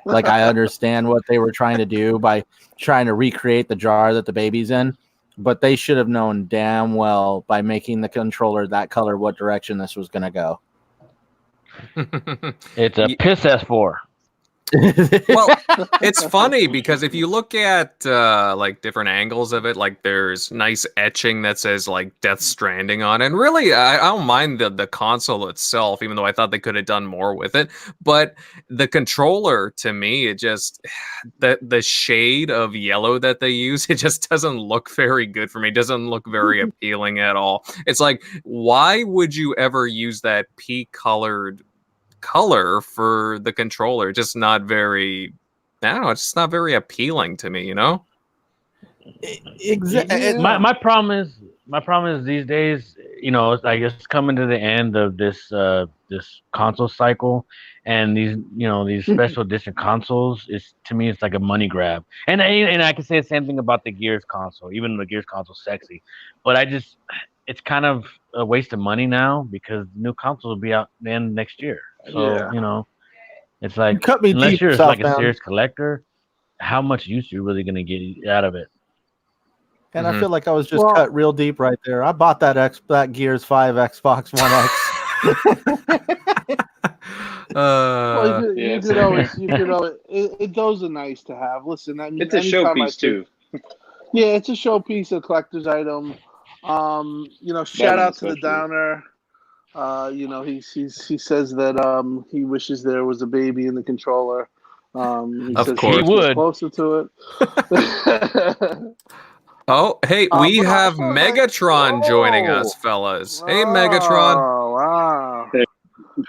Like, I understand what they were trying to do by trying to recreate the jar that the baby's in, but they should have known damn well by making the controller that color what direction this was going to go. It's a piss S4. Well, it's funny because if you look at like different angles of it, like there's nice etching that says like Death Stranding on it. And really, I don't mind the console itself, even though I thought they could have done more with it. But the controller, to me, it just the shade of yellow that they use, it just doesn't look very good for me. It doesn't look very appealing at all. It's like, why would you ever use that pea colored color for the controller? Just not very, I don't know, it's just not very appealing to me, you know? Exactly. My problem is these days, it's like it's coming to the end of this console cycle, and these special edition consoles is, to me, it's like a money grab. And I can say the same thing about the Gears console, even though the Gears console's sexy, but it's kind of a waste of money now because the new console will be out then next year. So it's like, cut me unless deep, you're like a Southbound. serious collector, how much use are you really gonna get out of it? And I feel like I was just cut real deep right there. I bought that Gears 5 Xbox One X. Well, you could always, those are nice to have. Listen, I mean, it's a showpiece too. Yeah, it's a showpiece, a collector's item. Shout out to the Downer. He says that he wishes there was a baby in the controller. Of course, he would. Closer to it. Oh, hey, we have Megatron joining us, fellas. Hey, Megatron. Oh, wow. Hey,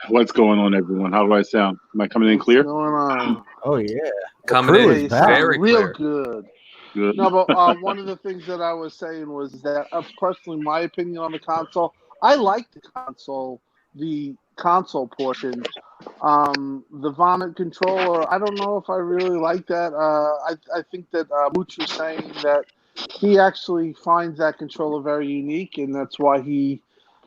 what's going on, everyone? How do I sound? Am I coming in clear? What's going on? Oh yeah, Coming in very real clear. good. Good. No, but one of the things that I was saying was that, personally, my opinion on the console, I like the console portion. The Vomit controller, I don't know if I really like that. I think that Mooch was saying that he actually finds that controller very unique, and that's why he,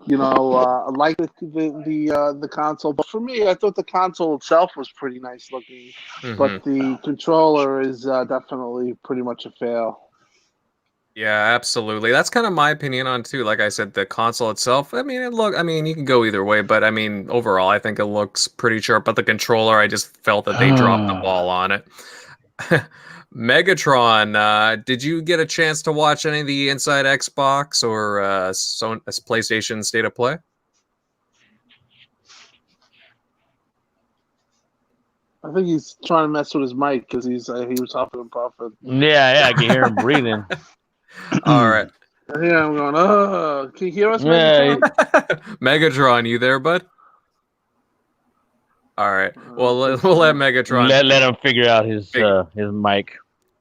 liked the console. But for me, I thought the console itself was pretty nice looking, but the controller is definitely pretty much a fail. Yeah, absolutely. That's kind of my opinion on too. Like I said, the console itself, I mean, you can go either way, but I mean, overall, I think it looks pretty sharp. But the controller, I just felt that they dropped the ball on it. Megatron, did you get a chance to watch any of the Inside Xbox or PlayStation State of Play? I think he's trying to mess with his mic because he was huffing and puffing. Yeah, I can hear him breathing. All right. Yeah, I'm going, oh, can you hear us, Megatron? Megatron, you there, bud? All right. Well, we'll let Megatron. Let him figure out his mic.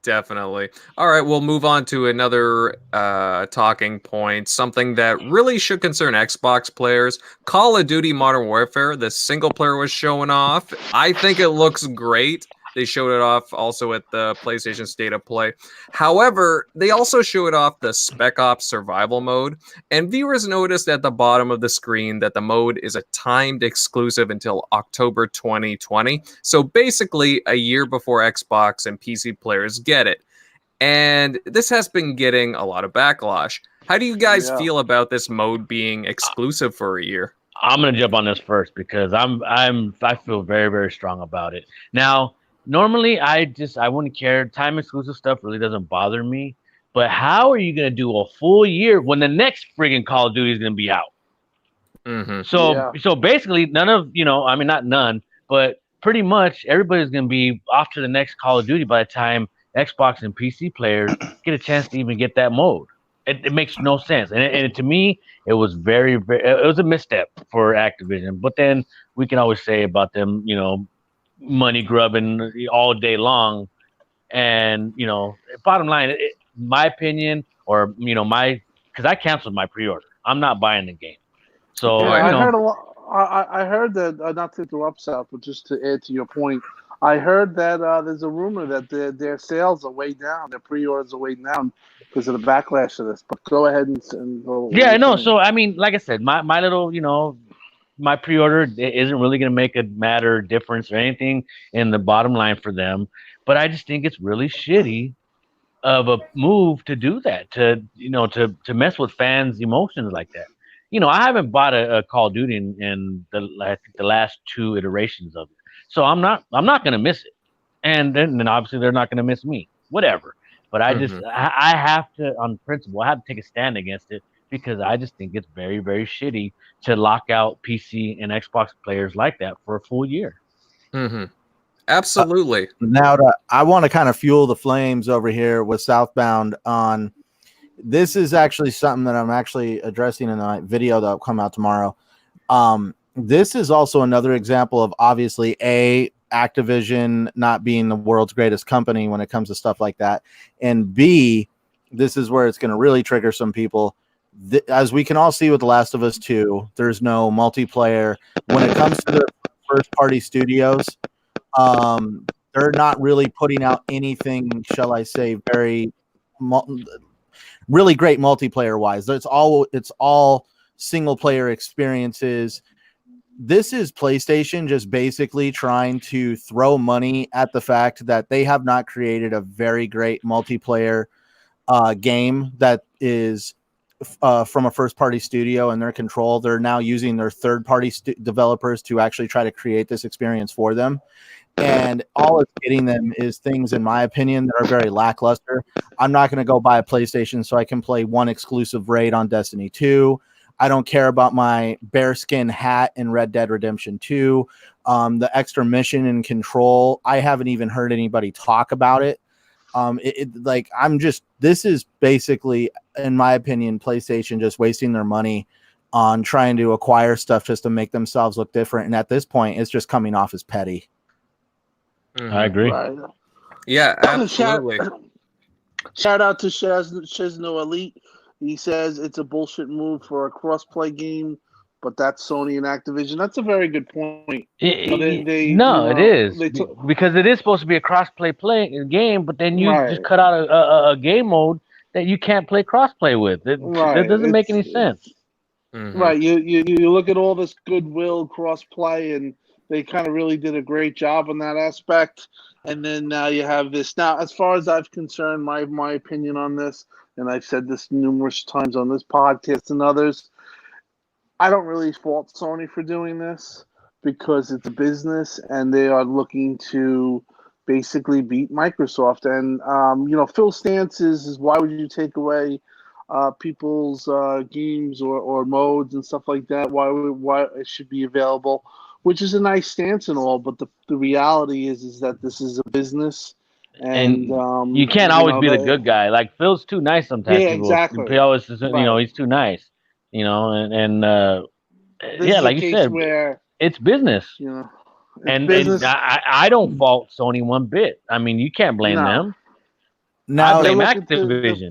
Definitely. All right, we'll move on to another talking point, something that really should concern Xbox players. Call of Duty Modern Warfare, the single player was showing off. I think it looks great. They showed it off also at the PlayStation State of Play. However, they also showed off the Spec Ops survival mode, and viewers noticed at the bottom of the screen that the mode is a timed exclusive until October 2020. So basically a year before Xbox and PC players get it. And this has been getting a lot of backlash. How do you guys feel about this mode being exclusive for a year? I'm gonna jump on this first because I feel very, very strong about it. Now, normally I wouldn't care. Time exclusive stuff really doesn't bother me. But how are you gonna do a full year when the next friggin' Call of Duty is gonna be out? So basically, not none, but pretty much everybody's gonna be off to the next Call of Duty by the time Xbox and PC players get a chance to even get that mode. It makes no sense, and to me, it was very, very. It was a misstep for Activision. But then we can always say about them, money grubbing all day long, and bottom line, my opinion, or because I canceled my pre-order. I'm not buying the game. So I heard a lot. I heard that not to interrupt, South, but just to add to your point, I heard that there's a rumor that their sales are way down, their pre-orders are way down because of the backlash of this. But go ahead and go. Yeah, no. So I mean, like I said, my little my pre-order isn't really going to make a matter difference or anything in the bottom line for them. But I just think it's really shitty of a move to do that, to mess with fans' emotions like that. I haven't bought a Call of Duty in the last two iterations of it, so I'm not going to miss it. and then obviously they're not going to miss me. Whatever. But I just I have to, on principle, I have to take a stand against it because I just think it's very, very shitty to lock out PC and Xbox players like that for a full year. Absolutely. Now, I want to kind of fuel the flames over here with Southbound on. This is actually something that I'm actually addressing in the video that will come out tomorrow. This is also another example of obviously Activision not being the world's greatest company when it comes to stuff like that, and B, this is where it's going to really trigger some people. As we can all see with The Last of Us 2, there's no multiplayer when it comes to the first-party studios. They're not really putting out anything, shall I say, really great multiplayer wise. It's all single player experiences. This is PlayStation just basically trying to throw money at the fact that they have not created a very great multiplayer game that is from a first party studio in their control. They're now using their third party developers to actually try to create this experience for them. And all it's getting them is things, in my opinion, that are very lackluster. I'm not going to go buy a PlayStation so I can play one exclusive raid on Destiny 2. I don't care about my bearskin hat in Red Dead Redemption 2. The extra mission and control, I haven't even heard anybody talk about it. This is basically, in my opinion, PlayStation just wasting their money on trying to acquire stuff just to make themselves look different. And at this point, it's just coming off as petty. I agree. Right. Yeah, absolutely. Shout out to Shizno Elite. He says it's a bullshit move for a cross-play game, but that's Sony and Activision. That's a very good point. It is because it is supposed to be a cross-play game, but then you just cut out a game mode that you can't play cross-play with. It doesn't make any sense. Right. You look at all this goodwill cross-play, and they kind of really did a great job on that aspect. And then now you have this. Now, as far as I'm concerned, my opinion on this, and I've said this numerous times on this podcast and others, I don't really fault Sony for doing this because it's a business and they are looking to basically beat Microsoft. And, Phil's stance is why would you take away people's games or modes and stuff like that? Why it should be available? Which is a nice stance and all, but the reality is that this is a business, and you can't always be the good guy. Like Phil's too nice sometimes. Yeah, exactly. He's too nice. Like you said, it's business. Business. And I don't fault Sony one bit. I mean, you can't blame them. Now I blame Activision.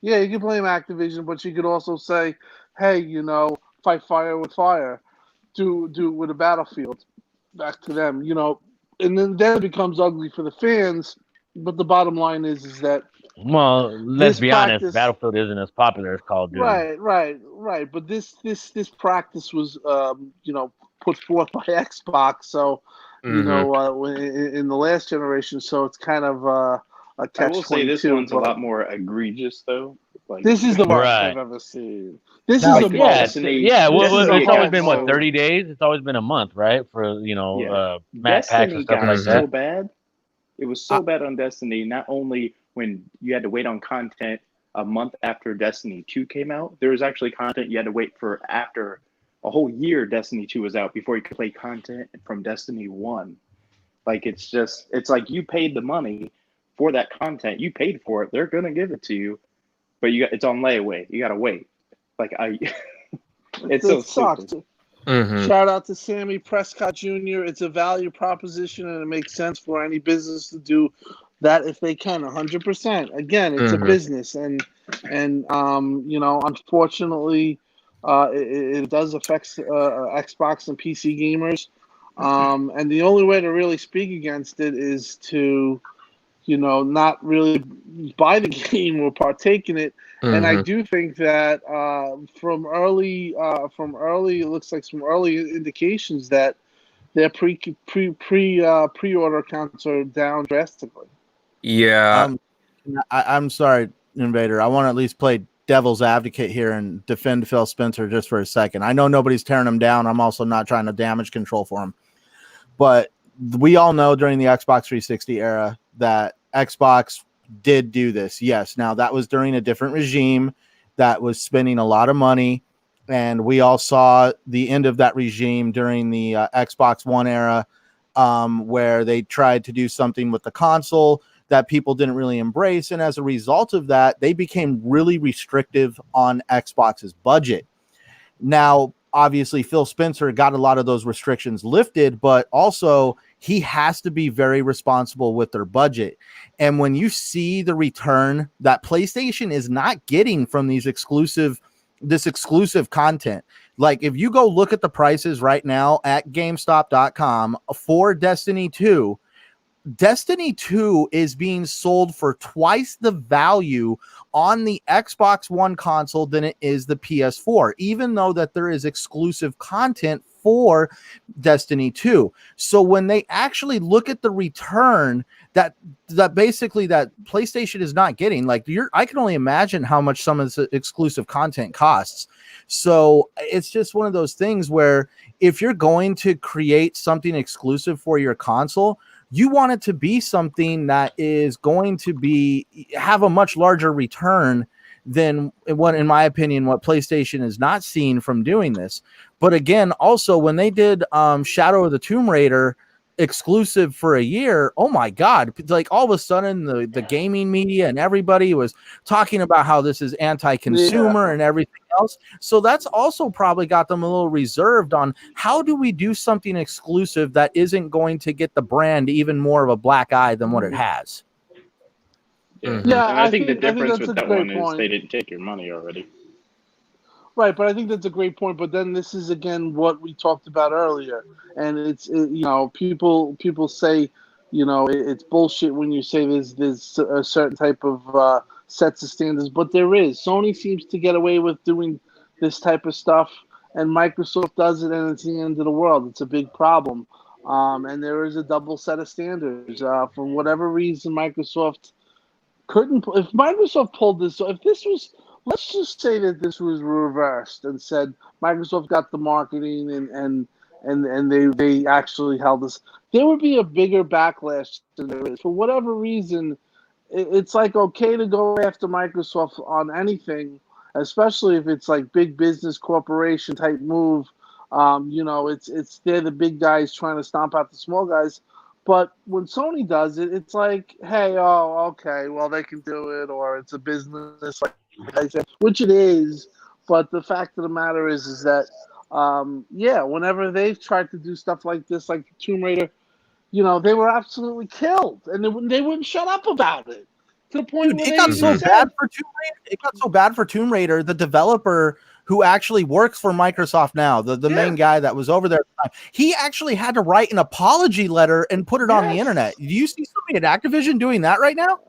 You can blame Activision, but you could also say, hey, fight fire with fire. Do with a Battlefield, back to them, and then it becomes ugly for the fans. But the bottom line is that let's be honest, Battlefield isn't as popular as Call of Duty. Right. But this practice was put forth by Xbox, so in the last generation, so it's kind of a catch. I will say this one's a lot more egregious, though. Like, this is the worst I've ever seen. This is the most. It's always been 30 days. It's always been a month, right? For map packs and stuff like that. So bad. It was so bad on Destiny. Not only when you had to wait on content a month after Destiny 2 came out, there was actually content you had to wait for after a whole year Destiny 2 was out before you could play content from Destiny 1. Like it's like you paid the money for that content. You paid for it. They're gonna give it to you. But it's on layaway. You gotta wait. It's so sucks. Shout out to Sammy Prescott Jr. It's a value proposition, and it makes sense for any business to do that if they can. 100%. Again, it's a business, and unfortunately, it does affect Xbox and PC gamers. And the only way to really speak against it is to not really buy the game or partake in it. And I do think that from early indications that their pre-order counts are down drastically. Yeah. I'm sorry, Invader. I want to at least play devil's advocate here and defend Phil Spencer just for a second. I know nobody's tearing him down. I'm also not trying to damage control for him. But we all know during the Xbox 360 era that Xbox did do this. Yes. Now that was during a different regime that was spending a lot of money. And we all saw the end of that regime during the Xbox One era, where they tried to do something with the console that people didn't really embrace. And as a result of that, they became really restrictive on Xbox's budget. Now, obviously, Phil Spencer got a lot of those restrictions lifted, but also he has to be very responsible with their budget. And when you see the return that PlayStation is not getting from this exclusive content, like if you go look at the prices right now at GameStop.com for Destiny 2, Destiny 2 is being sold for twice the value on the Xbox One console than it is the PS4, even though that there is exclusive content for Destiny 2. So when they actually look at the return that basically that PlayStation is not getting, like I can only imagine how much some of this exclusive content costs. So it's just one of those things where if you're going to create something exclusive for your console, you want it to be something that is going to have a much larger return than what, in my opinion, what PlayStation is not seeing from doing this. But again, also when they did Shadow of the Tomb Raider exclusive for a year, oh my God, like all of a sudden the gaming media and everybody was talking about how this is anti-consumer and everything else. So that's also probably got them a little reserved on how do we do something exclusive that isn't going to get the brand even more of a black eye than what it has. Yeah, Yeah, and I think the difference that's with a that great one is point. they didn't take your money already. Right, but I think that's a great point. But then this is again what we talked about earlier, and people say, it's bullshit when you say there's a certain type of sets of standards, but there is. Sony seems to get away with doing this type of stuff, and Microsoft does it, and it's the end of the world. It's a big problem, and there is a double set of standards. For whatever reason, Microsoft couldn't. If Microsoft pulled this, so if this was, let's just say that this was reversed and said Microsoft got the marketing and they actually held this, there would be a bigger backlash than there is. For whatever reason, it's like okay to go after Microsoft on anything, especially if it's like big business corporation type move. It's they're the big guys trying to stomp out the small guys. But when Sony does it, it's like, hey, oh, okay, well, they can do it, or it's a business, like I said, which it is. But the fact of the matter is that, whenever they've tried to do stuff like this, like Tomb Raider, they were absolutely killed, and they wouldn't shut up about it to the point Dude, where it got so said, bad for Tomb Raider. It got so bad for Tomb Raider. The developer who actually works for Microsoft now, the main guy that was over there at the time, he actually had to write an apology letter and put it on the internet. Do you see somebody at Activision doing that right now?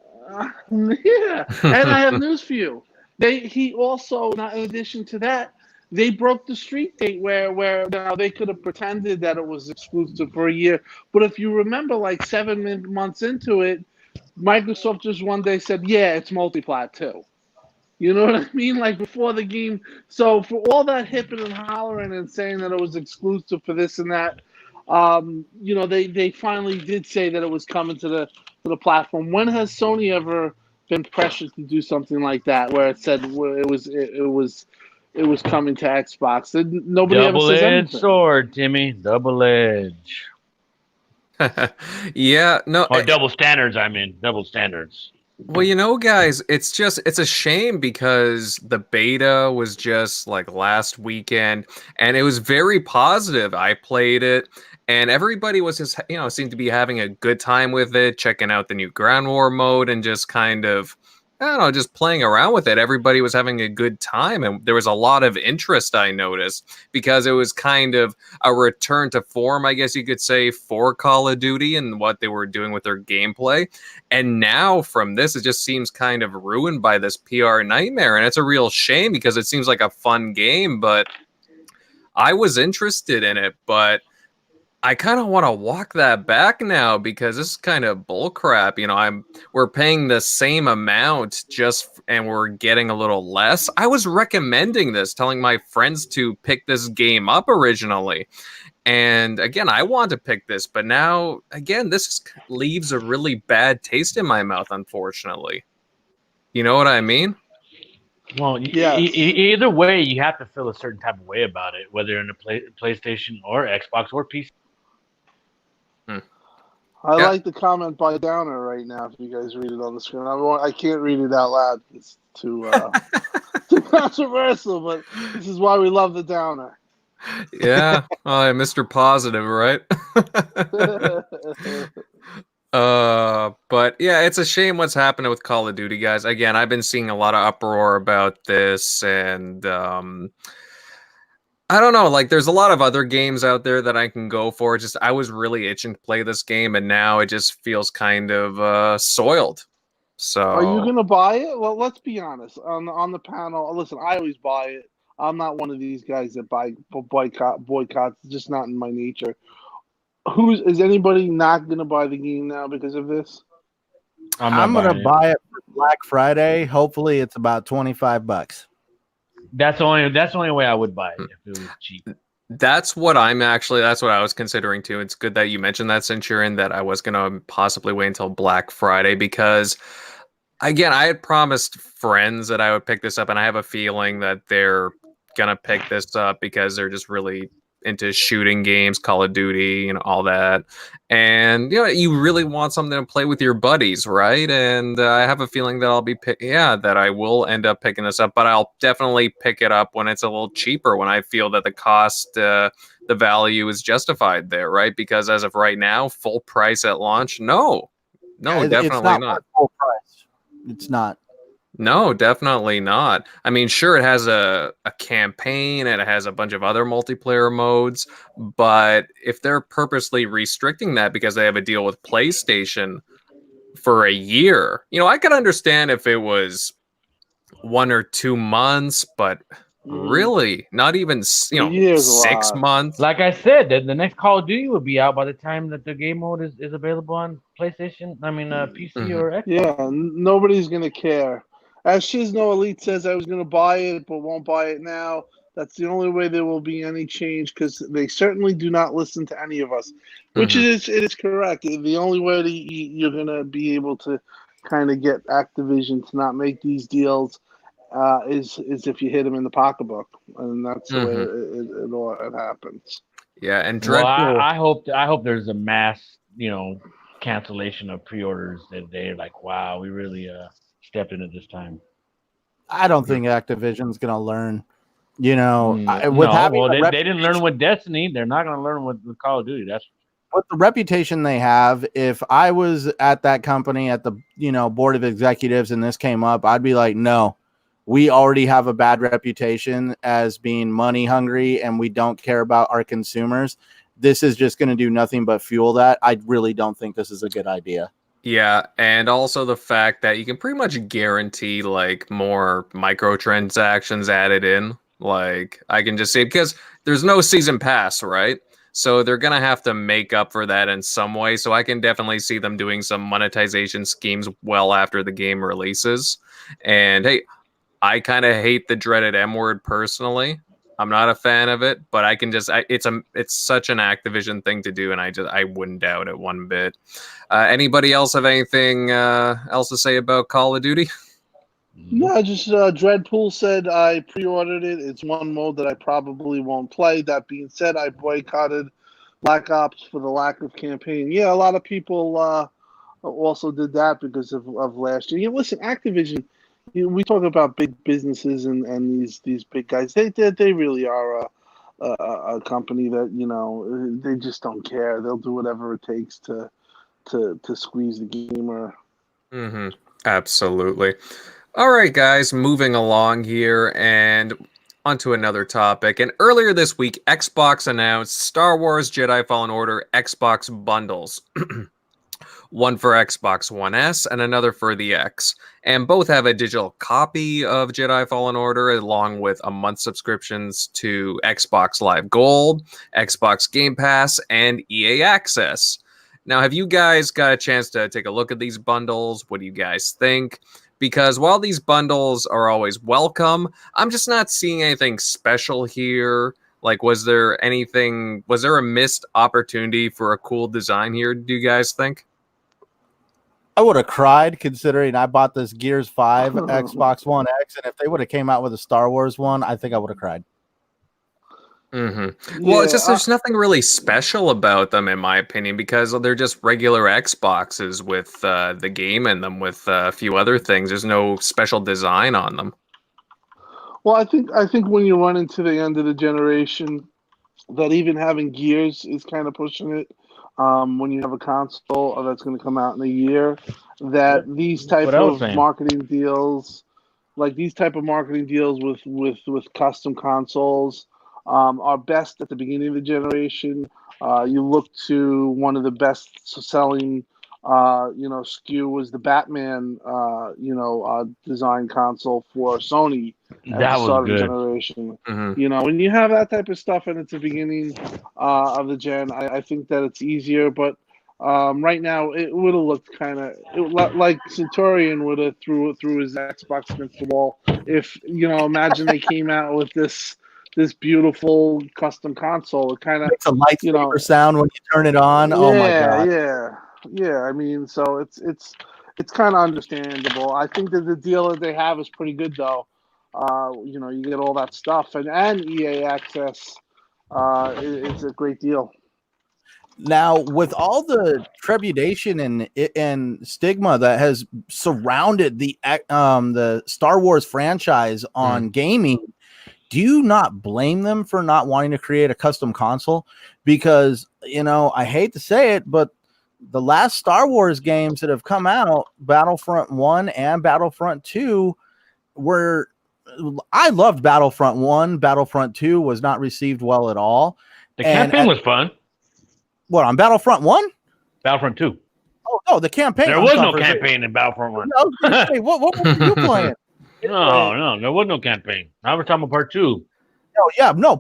Yeah, and I have news for you. He also, in addition to that, they broke the street date where they could have pretended that it was exclusive for a year. But if you remember, like 7 months into it, Microsoft just one day said, "Yeah, it's multiplat too." You know what I mean? Like before the game. So for all that hipping and hollering and saying that it was exclusive for this and that, they finally did say that it was coming to the platform. When has Sony ever been pressured to do something like that, where it said it was coming to Xbox? Nobody ever says anything. Double-edged sword, Timmy. Double edge. Yeah, no. Or double standards, I mean. Double standards. Well, guys, it's a shame because the beta was just like last weekend and it was very positive. I played it and everybody was just, seemed to be having a good time with it, checking out the new Ground War mode and just kind of, I don't know, just playing around with it. Everybody was having a good time and there was a lot of interest, I noticed, because it was kind of a return to form, I guess you could say, for Call of Duty and what they were doing with their gameplay. And now from this, it just seems kind of ruined by this PR nightmare. And it's a real shame because it seems like a fun game, but I was interested in it, but I kind of want to walk that back now because this is kind of bullcrap. We're paying the same amount and we're getting a little less. I was recommending this, telling my friends to pick this game up originally. And again, I want to pick this, but now again, this leaves a really bad taste in my mouth, unfortunately. You know what I mean? Well, Yes. either way, you have to feel a certain type of way about it, whether in a PlayStation or Xbox or PC. I Yeah. like the comment by Downer right now. If you guys read it on the screen, I can't read it out loud. It's too controversial, but this is why we love the Downer. Yeah. Oh, Mr. Positive, right? But yeah, it's a shame what's happening with Call of Duty, guys. Again, I've been seeing a lot of uproar about this, and I don't know, like there's a lot of other games out there that I can go for. Just I was really itching to play this game, and now it just feels kind of soiled. So Are you gonna buy it? Well, let's be honest. On the panel, listen, I always buy it. I'm not one of these guys that boycotts. It's just not in my nature. Is anybody not gonna buy the game now because of this? I'm gonna buy it for Black Friday. Hopefully, it's about $25. That's the only way I would buy it if it was cheap. That's what I was considering too. It's good that you mentioned that, Centurion, that I was gonna possibly wait until Black Friday because again, I had promised friends that I would pick this up, and I have a feeling that they're gonna pick this up because they're just really into shooting games, Call of Duty, and all that. And you really want something to play with your buddies, right? And I have a feeling that that I will end up picking this up, but I'll definitely pick it up when it's a little cheaper, when I feel that the cost, the value is justified there, right? Because as of right now, full price at launch, no, definitely it's not not. full price. It's not. No, definitely not. I mean, sure, it has a campaign and it has a bunch of other multiplayer modes, but if they're purposely restricting that because they have a deal with PlayStation for a year, I could understand if it was 1 or 2 months, but really, not even 6 months. Like I said, the next Call of Duty will be out by the time that the game mode is available on PlayStation. I mean, PC or Xbox. Yeah, nobody's gonna care. As Shizno Elite says, I was gonna buy it, but won't buy it now. That's the only way there will be any change because they certainly do not listen to any of us, which it is correct. The only way that you're gonna be able to kind of get Activision to not make these deals is if you hit them in the pocketbook, and that's the way it happens. Yeah, and Dreadful. Well, I hope there's a mass, cancellation of pre-orders that they're like, wow, we really stepped in at this time. I don't think Activision's gonna learn. They didn't learn with Destiny. They're not gonna learn with Call of Duty. That's with the reputation they have. If I was at that company at the board of executives and this came up, I'd be like, no, we already have a bad reputation as being money hungry and we don't care about our consumers. This is just going to do nothing but fuel that. I really don't think this is a good idea. Yeah, and also the fact that you can pretty much guarantee like more microtransactions added in. Like I can just say, because there's no season pass, right? So they're going to have to make up for that in some way. So I can definitely see them doing some monetization schemes well after the game releases. And hey, I kind of hate the dreaded M word personally. I'm not a fan of it, but I can just it's such an Activision thing to do, and I wouldn't doubt it one bit. Anybody else have anything else to say about Call of Duty? No, just Dreadpool said I pre-ordered it. It's one mode that I probably won't play. That being said, I boycotted Black Ops for the lack of campaign. Yeah, a lot of people also did that because of last year. Listen, Activision. We talk about big businesses and these big guys. They really are a company that they just don't care. They'll do whatever it takes to squeeze the gamer. Absolutely. All right, guys, moving along here and onto another topic. And earlier this week, Xbox announced Star Wars Jedi Fallen Order Xbox bundles. One for Xbox One S and another for the X. And both have a digital copy of Jedi Fallen Order along with a month subscriptions to Xbox Live Gold, Xbox Game Pass, and EA Access. Now, have you guys got a chance to take a look at these bundles? What do you guys think? Because while these bundles are always welcome, I'm just not seeing anything special here. Like, was there a missed opportunity for a cool design here, do you guys think? I would have cried considering I bought this Gears 5 Xbox One X, and if they would have came out with a Star Wars one, I think I would have cried. Mm-hmm. Well, it's just there's nothing really special about them, in my opinion, because they're just regular Xboxes with the game in them with a few other things. There's no special design on them. Well, I think when you run into the end of the generation, that even having Gears is kind of pushing it. When you have a console that's going to come out in a year, that these type of marketing deals, with custom consoles, are best at the beginning of the generation. You look to one of the best selling, SKU was the Batman, design console for Sony at the start of the generation. Mm-hmm. When you have that type of stuff and it's the beginning of the gen, I think that it's easier. But right now, it would have looked kind of like Centurion would have threw his Xbox against the wall. If imagine they came out with this beautiful custom console. It kind of makes a lightsaber sound when you turn it on. Yeah, oh my god! Yeah. I mean, so it's kind of understandable. I think that the deal that they have is pretty good, though. You get all that stuff and EA access. It's a great deal. Now, with all the trepidation and stigma that has surrounded the Star Wars franchise on gaming, do you not blame them for not wanting to create a custom console? Because, I hate to say it, but the last Star Wars games that have come out, Battlefront 1 and Battlefront 2, I loved Battlefront 1. Battlefront 2 was not received well at all. The campaign was fun. What, on Battlefront 1? Battlefront 2. Oh, no, the campaign. There was no campaign in Battlefront 1. No, what were you playing? No, there was no campaign. Now we're talking about part 2.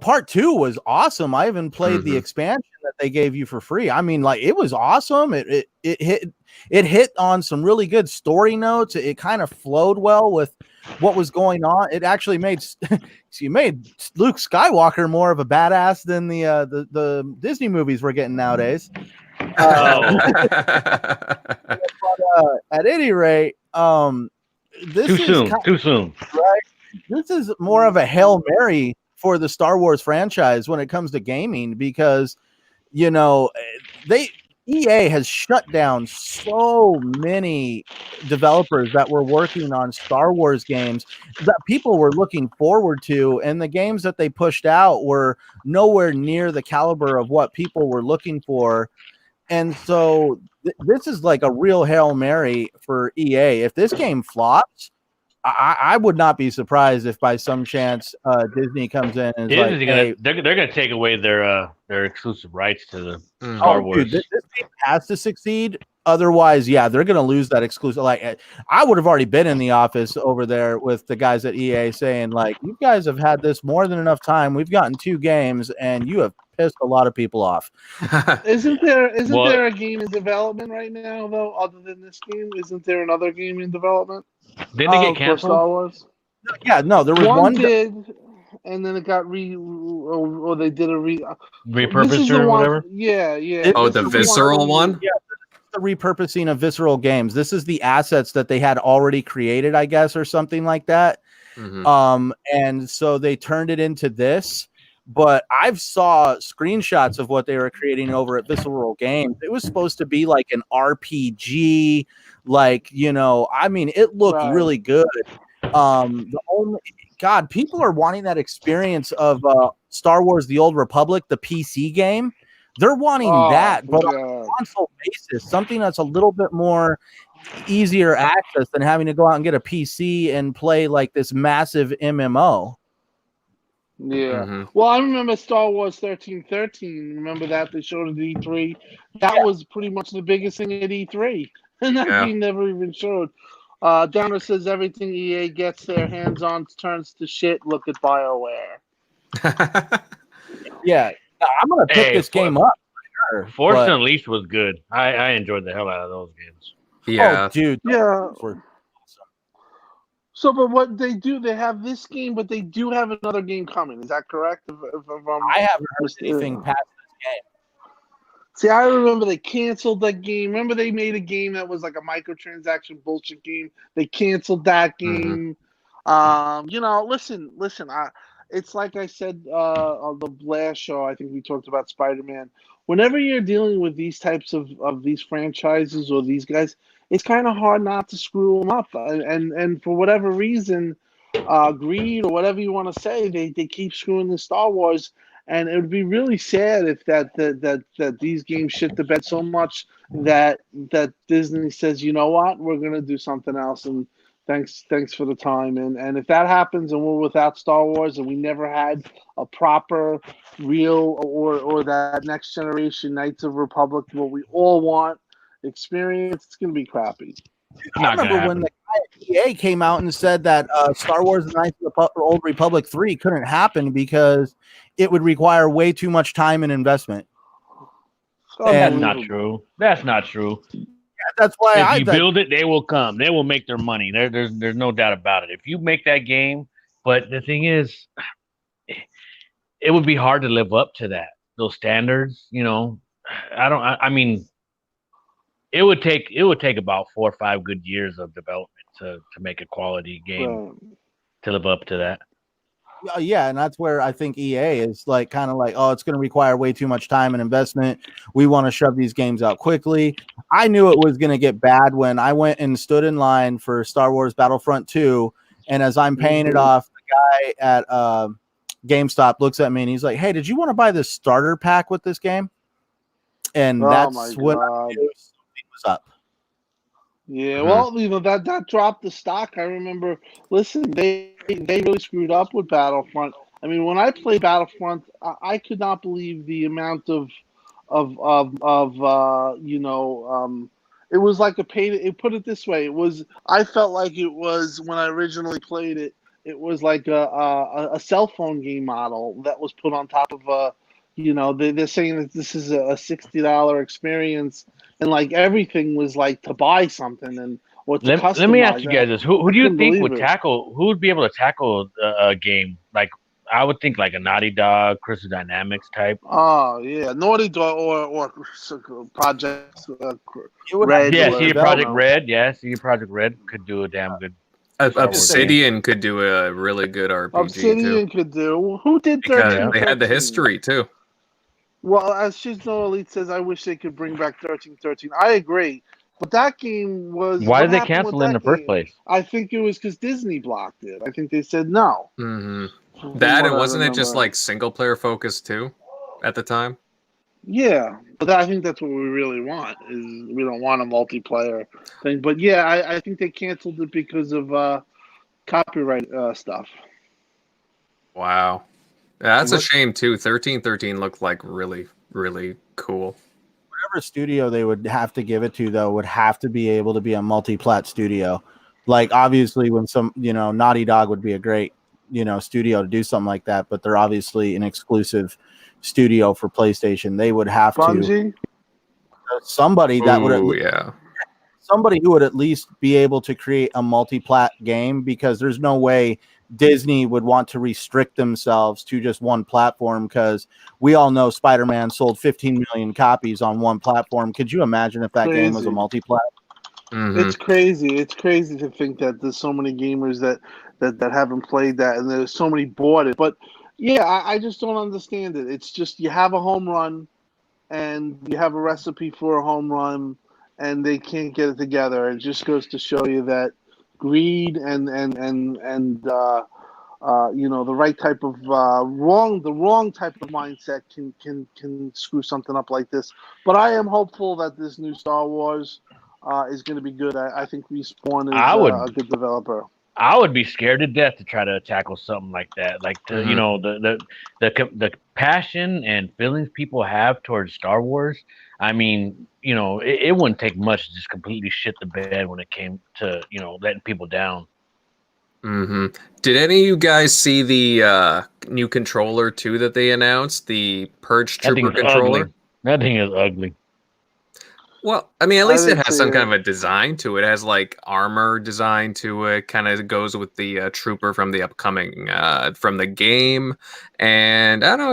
Part 2 was awesome. I even played the expansion that they gave you for free. I mean, like, it was awesome. It hit on some really good story notes. It kind of flowed well with what was going on. It actually made Luke Skywalker more of a badass than the Disney movies we're getting nowadays. But, at any rate, this too soon. Right? This is more of a Hail Mary for the Star Wars franchise when it comes to gaming, because EA has shut down so many developers that were working on Star Wars games that people were looking forward to, and the games that they pushed out were nowhere near the caliber of what people were looking for. And so this is like a real Hail Mary for EA. If this game flops, I would not be surprised if by some chance Disney comes in and is they're gonna take away their exclusive rights to the Star Wars. Dude, this game has to succeed. Otherwise, they're gonna lose that exclusive. Like, I would have already been in the office over there with the guys at EA saying, like, you guys have had this more than enough time. We've gotten 2 games, and you have pissed a lot of people off. Isn't there a game in development right now, though, other than this game? Isn't there another game in development? Didn't they get canceled? For Star Wars? Yeah, no, there was one did, and then it got or they did a repurposed or whatever. Yeah. Oh, the Visceral one? Yeah, the repurposing of Visceral games. This is the assets that they had already created, I guess, or something like that. And so they turned it into this. But I've saw screenshots of what they were creating over at Visceral Games. It was supposed to be like an RPG, I mean, it looked really good. People are wanting that experience of Star Wars: The Old Republic, the PC game. They're wanting that, but on a console basis, something that's a little bit more easier access than having to go out and get a PC and play like this massive MMO. Yeah. Well, I remember Star Wars 1313. Remember that they showed at E3? That was pretty much the biggest thing at E3. And that game never even showed. Downer says everything EA gets their hands on turns to shit. Look at BioWare. I'm going to pick this game up. For sure, Force Unleashed was good. I enjoyed the hell out of those games. Yeah. Oh, dude. Yeah. So, but what they do, they have this game, but they do have another game coming. Is that correct? If I haven't heard anything past this game. See, I remember they canceled that game. Remember they made a game that was like a microtransaction bullshit game. They canceled that game. Listen. It's like I said on the last show. I think we talked about Spider-Man. Whenever you're dealing with these types of these franchises or these guys, it's kind of hard not to screw them up. And for whatever reason, greed or whatever you want to say, they keep screwing the Star Wars. And it would be really sad if that these games shit the bed so much that Disney says, you know what, we're gonna do something else. And thanks for the time. And if that happens and we're without Star Wars and we never had a proper, real or that next generation Knights of Republic, what we all want experience, it's gonna be crappy. I remember when the guy at EA came out and said that Star Wars: Knights of the Old Republic 3 couldn't happen because it would require way too much time and investment. That's not true. That's not true. Yeah, that's why if you build it, they will come. They will make their money. There's no doubt about it. If you make that game, but the thing is, it would be hard to live up to those standards. I mean. It would take about 4 or 5 good years of development to make a quality game to live up to that. Yeah, and that's where I think EA is kind of like, oh, it's going to require way too much time and investment. We want to shove these games out quickly. I knew it was going to get bad when I went and stood in line for Star Wars Battlefront 2, and as I'm paying it off, the guy at GameStop looks at me and he's like, "Hey, did you want to buy this starter pack with this game?" And that's when I knew was up. Yeah, well, that dropped the stock. I remember. Listen, they really screwed up with Battlefront. I mean, when I played Battlefront, I could not believe the amount of it was like a pay. Put it this way, I felt like it was when I originally played it. It was like a cell phone game model that was put on top of a. They're saying that this is a $60 experience. And everything was to buy something and or to customize. Let me ask you guys this: Who do you think would tackle? Who would be able to tackle a game like? I would think like a Naughty Dog, Crystal Dynamics type. Oh yeah, Naughty Dog or Project Red. Yeah, CD Project Red. Yeah, CD Project Red could do a damn good. Obsidian could do a really good RPG. Obsidian could do. Who did 13? They had the history too. Well, as Shizno Elite says, I wish they could bring back 1313. I agree. But that game was... Why did they cancel it in the first place? I think it was because Disney blocked it. I think they said no. Mm-hmm. That, and wasn't it just single-player focused too at the time? Yeah, but I think that's what we really want. Is we don't want a multiplayer thing. But yeah, I think they canceled it because of copyright stuff. Wow. Yeah, that's a shame too. 1313 looked like really, really cool. Whatever studio they would have to give it to, though, would have to be able to be a multi-plat studio. Obviously, when some, Naughty Dog would be a great, studio to do something like that, but they're obviously an exclusive studio for PlayStation. They would have to somebody that somebody who would at least be able to create a multi-plat game, because there's no way Disney would want to restrict themselves to just one platform, because we all know Spider-Man sold 15 million copies on one platform. Could you imagine if that game was a multi-plat? Mm-hmm. It's crazy. It's crazy to think that there's so many gamers that haven't played that, and there's so many bought it. But yeah, I just don't understand it. It's just you have a home run, and you have a recipe for a home run, and they can't get it together. It just goes to show you that greed and the right type of the wrong type of mindset can screw something up like this. But I am hopeful that this new Star Wars is going to be good. I think Respawn is a good developer. I would be scared to death to try to tackle something like that. The passion and feelings people have towards Star Wars. I mean, it wouldn't take much to just completely shit the bed when it came to, letting people down. Mm-hmm. Did any of you guys see the new controller too that they announced? The Purge Trooper controller? Ugly. That thing is ugly. Well, I mean, at least it didn't has see some kind it. of a design to it. It has like armor design to it. Kind of goes with the trooper from the upcoming from the game, and I don't know.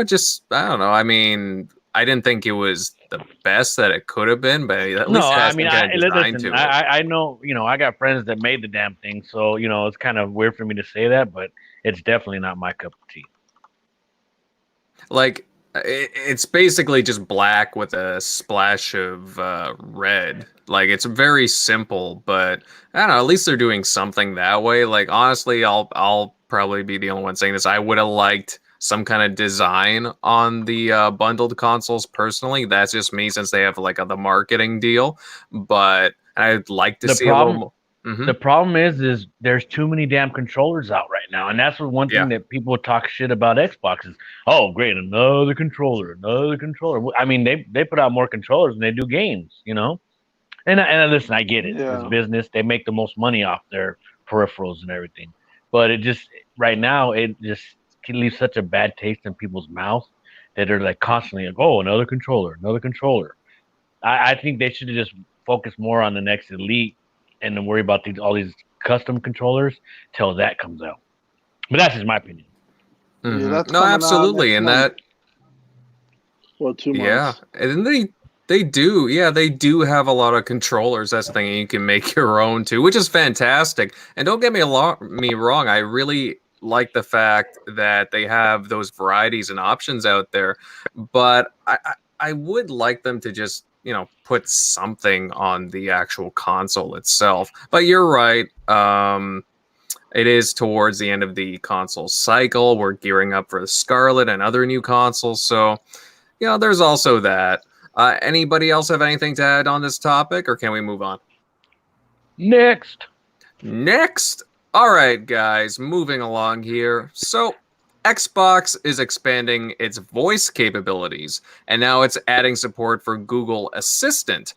I don't know. I mean, I didn't think it was the best that it could have been, but at No, least it I has mean, some kind of design listen, to it. I know, I got friends that made the damn thing, so it's kind of weird for me to say that, but it's definitely not my cup of tea. Like it's basically just black with a splash of red. Like it's very simple, but I don't know. At least they're doing something that way. Like honestly, I'll probably be the only one saying this. I would have liked some kind of design on the bundled consoles personally. That's just me since they have like the marketing deal. But I'd like to The see a little problem, more. Mm-hmm. the problem is there's too many damn controllers out right now, and that's one Yeah. thing that people talk shit about Xbox is, oh great, another controller, another controller. I mean, they put out more controllers than they do games, And listen, I get it. It's Yeah. business. They make the most money off their peripherals and everything. But it just right now it just can leave such a bad taste in people's mouths that they're like constantly like, oh, another controller, another controller. I think they should have just focused more on the next Elite and then worry about all these custom controllers till that comes out. But that's just my opinion. Mm-hmm. Yeah, that's No, coming out absolutely, next and month. that. Well, 2 months. Yeah, and then they do. Yeah, they do have a lot of controllers. That's the thing. And you can make your own too, which is fantastic. And don't get me wrong. I really like the fact that they have those varieties and options out there. But I would like them to just put something on the actual console itself. But you're right. It is towards the end of the console cycle. We're gearing up for the Scarlet and other new consoles. So there's also that. Anybody else have anything to add on this topic, or can we move on? Next. All right, guys, moving along here. So, Xbox is expanding its voice capabilities, and now it's adding support for Google Assistant.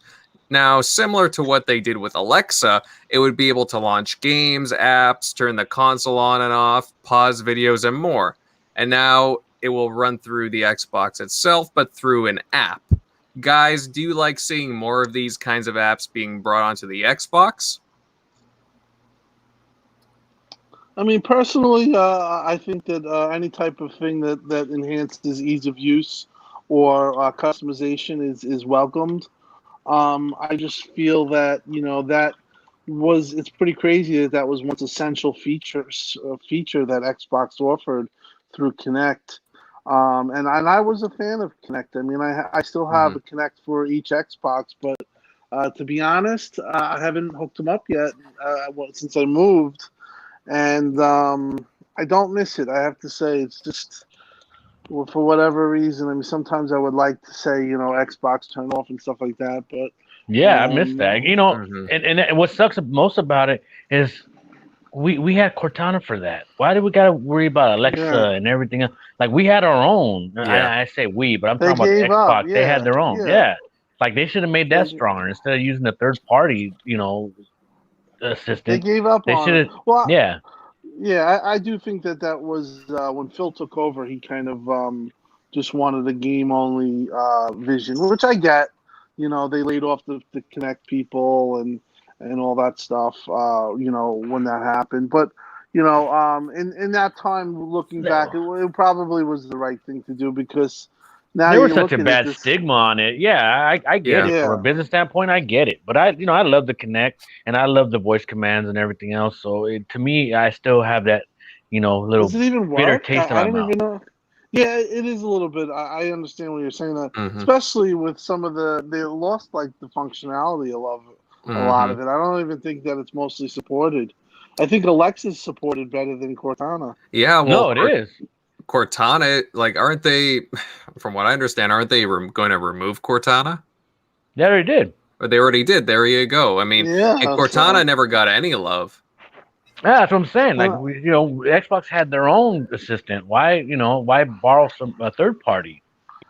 Now, similar to what they did with Alexa, it would be able to launch games, apps, turn the console on and off, pause videos, and more. And now it will run through the Xbox itself, but through an app. Guys, do you like seeing more of these kinds of apps being brought onto the Xbox? I mean, personally, I think that any type of thing that enhances ease of use or customization is welcomed. I just feel that it's pretty crazy that was once essential feature that Xbox offered through Kinect. And I was a fan of Kinect. I mean, I still have a Kinect for each Xbox, but to be honest, I haven't hooked them up yet since I moved, and I don't miss it. I have to say, it's just for whatever reason. I mean, sometimes I would like to say, Xbox turn off and stuff like that, but yeah, I missed that. And what sucks most about it is we had Cortana for that. Why do we got to worry about Alexa and everything else? Like we had our own. Yeah. I say we, but I'm They talking about gave Xbox. up, They had their own. Yeah. Like they should have made that They- stronger instead of using a third party, assistant. They gave up They on should it. have. Well, Yeah. yeah, I do think that was when Phil took over. He kind of just wanted a game only vision, which I get. They laid off the Connect people and all that stuff. When that happened, but in that time, looking back, it probably was the right thing to do because now There was you're such a looking bad at this, stigma on it. Yeah, I get it. From a Yeah. business standpoint, I get it. But I love the Connect and I love the voice commands and everything else. So to me, I still have that, little Does it even bitter work? taste in I my don't mouth. even know. Yeah, it is a little bit. I understand what you're saying that, Mhm. especially with some of they lost like the functionality of a lot of it. I don't even think that it's mostly supported. I think Alexa's supported better than Cortana. Yeah, well, No, it is. Cortana, like, aren't they? From what I understand, aren't they going to remove Cortana? They already did. Or they already did. There you go. I mean, Yeah, and Cortana so- never got any love. Yeah, that's what I'm saying. Like, Uh, Xbox had their own assistant. Why borrow a third party?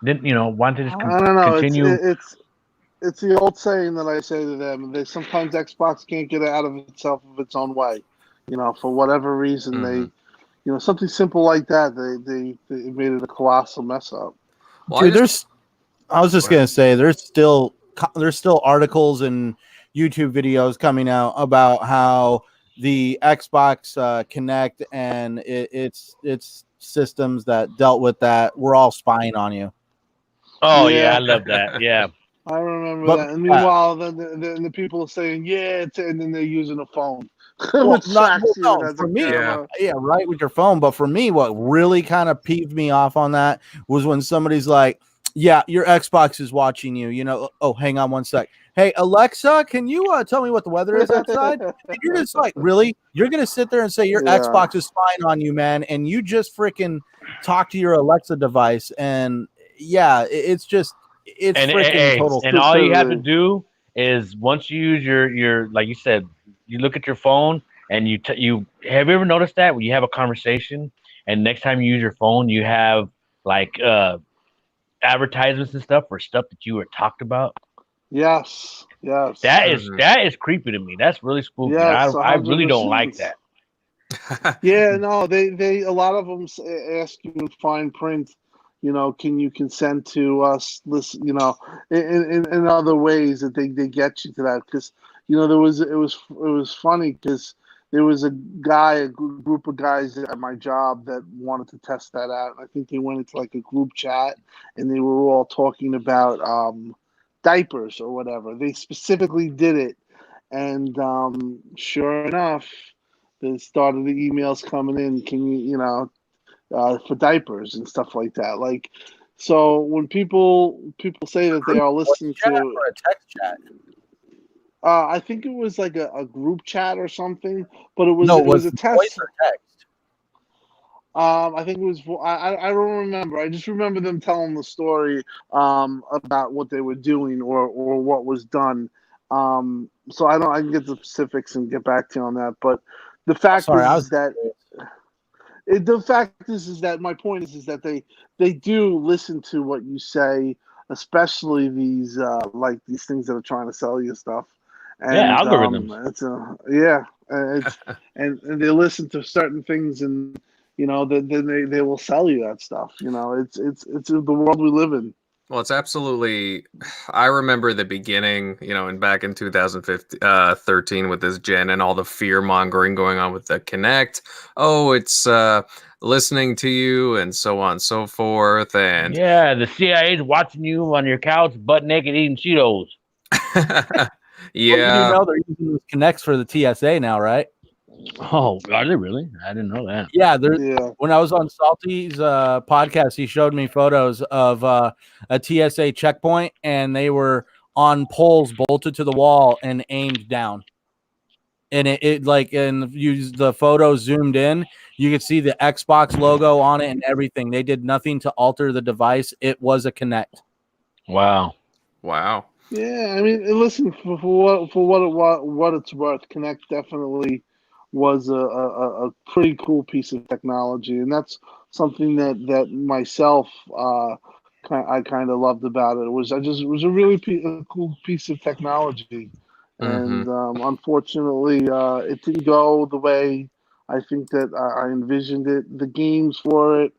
Didn't why don't they just I don't know. continue? It's the old saying that I say to them. They sometimes Xbox can't get out of itself of its own way. For whatever reason, they something simple like that. They made it a colossal mess up. Well, Dude, I was just gonna say, there's still there's still articles and YouTube videos coming out about how the Xbox Connect and its systems that dealt with that were all spying on you. Oh yeah, I love that. Yeah. I remember But, that. And meanwhile, the people are saying, yeah, and then they're using a phone, well, which tracks you and has for a me, camera. yeah, right, with your phone. But for me, what really kind of peeved me off on that was when somebody's like, yeah, your Xbox is watching you. You know, oh, hang on one sec. Hey, Alexa, can you tell me what the weather is outside? And you're just like, really? You're going to sit there and say your Yeah. Xbox is spying on you, man, and you just freaking talk to your Alexa device. And yeah, it's freaking total. And all you have to do is once you use your like you said, you look at your phone and you have you ever noticed that when you have a conversation and next time you use your phone you have like advertisements and stuff for stuff that you were talked about. Yes. That is creepy to me. That's really spooky. Yes, I really don't 100%. like that. Yeah, no, they a lot of them ask you in fine print, you know, can you consent to us listen, you know, in other ways that they get you to that because you know it was funny because there was a group of guys at my job that wanted to test that out. I think they went into like a group chat and they were all talking about diapers or whatever. They specifically did it, and sure enough that started the emails coming in. Can you know, for diapers and stuff like that. Like, so when people say that they are listening to or a text chat. I think it was like a group chat or something, but it was a test. Voice or text? I think it was. I don't remember. I just remember them telling the story about what they were doing or what was done. So I can get the specifics and get back to you on that. But the fact is that my point is that they do listen to what you say, especially these like these things that are trying to sell you stuff. And algorithms. And they listen to certain things and you know then they will sell you that stuff. You know, it's the world we live in. Well, it's absolutely. I remember the beginning, you know, and back in 2013 with this gen and all the fear mongering going on with the Kinect. Oh, it's listening to you and so on and so forth. And yeah, the CIA's watching you on your couch, butt naked, eating Cheetos. Yeah, well, you know they're using those Kinects for the TSA now, right? Oh, are they really? I didn't know that. Yeah, when I was on Salty's podcast, he showed me photos of a TSA checkpoint, and they were on poles bolted to the wall and aimed down. And the photo zoomed in, you could see the Xbox logo on it and everything. They did nothing to alter the device. It was a Kinect. Wow. Yeah, I mean, listen, for what it's worth, Kinect definitely was a pretty cool piece of technology, and that's something that myself I kind of loved about it. It was a really cool piece of technology, and unfortunately, it didn't go the way I think that I envisioned it. The games for it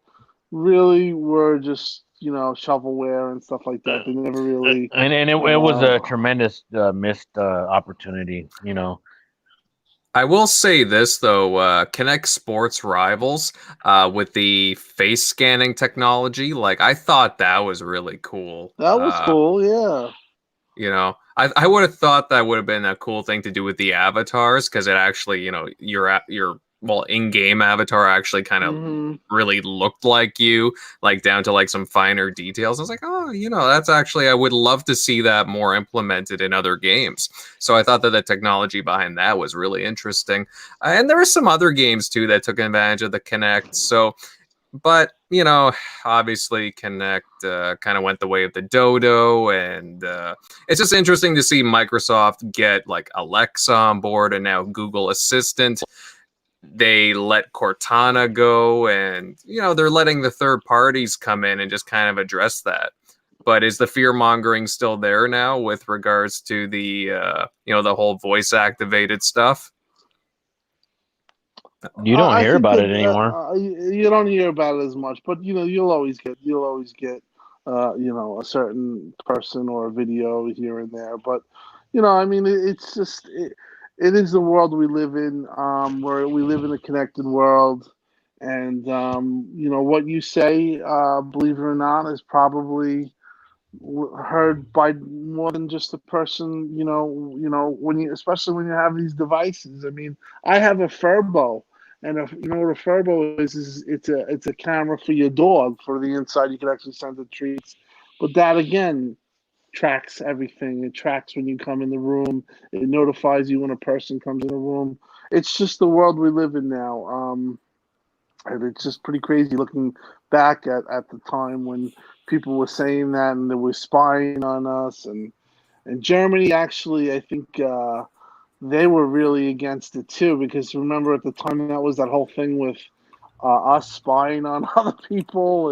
really were just shovelware and stuff like that. They never really and it was a tremendous missed opportunity. You know. I will say this though, Kinect Sports Rivals with the face scanning technology, like I thought that was really cool. That was cool, yeah. You know, I would have thought that would have been a cool thing to do with the avatars because it actually, you know, your in-game avatar actually kind of really looked like you, like down to like some finer details. I was like, oh, you know, that's actually, I would love to see that more implemented in other games. So I thought that the technology behind that was really interesting. And there were some other games too that took advantage of the Kinect. So, but you know, obviously Kinect kind of went the way of the Dodo, and it's just interesting to see Microsoft get like Alexa on board and now Google Assistant. They let Cortana go, and you know they're letting the third parties come in and just kind of address that. But is the fear mongering still there now with regards to the the whole voice activated stuff? You don't hear about it anymore. You don't hear about it as much, but you know you'll always get a certain person or a video here and there. But I mean, it's just it is the world we live in, where we live in a connected world, and what you say, believe it or not, is probably heard by more than just a person. When especially when you have these devices. I mean, I have a Furbo. And if you know what a Furbo is it's a camera for your dog. For the inside, you can actually send it treats. But that again tracks everything. It tracks when you come in the room. It notifies you when a person comes in the room. It's just the world we live in now. And it's just pretty crazy looking back at the time when people were saying that and they were spying on us. And Germany actually, I think, they were really against it too, because remember at the time that was that whole thing with us spying on other people,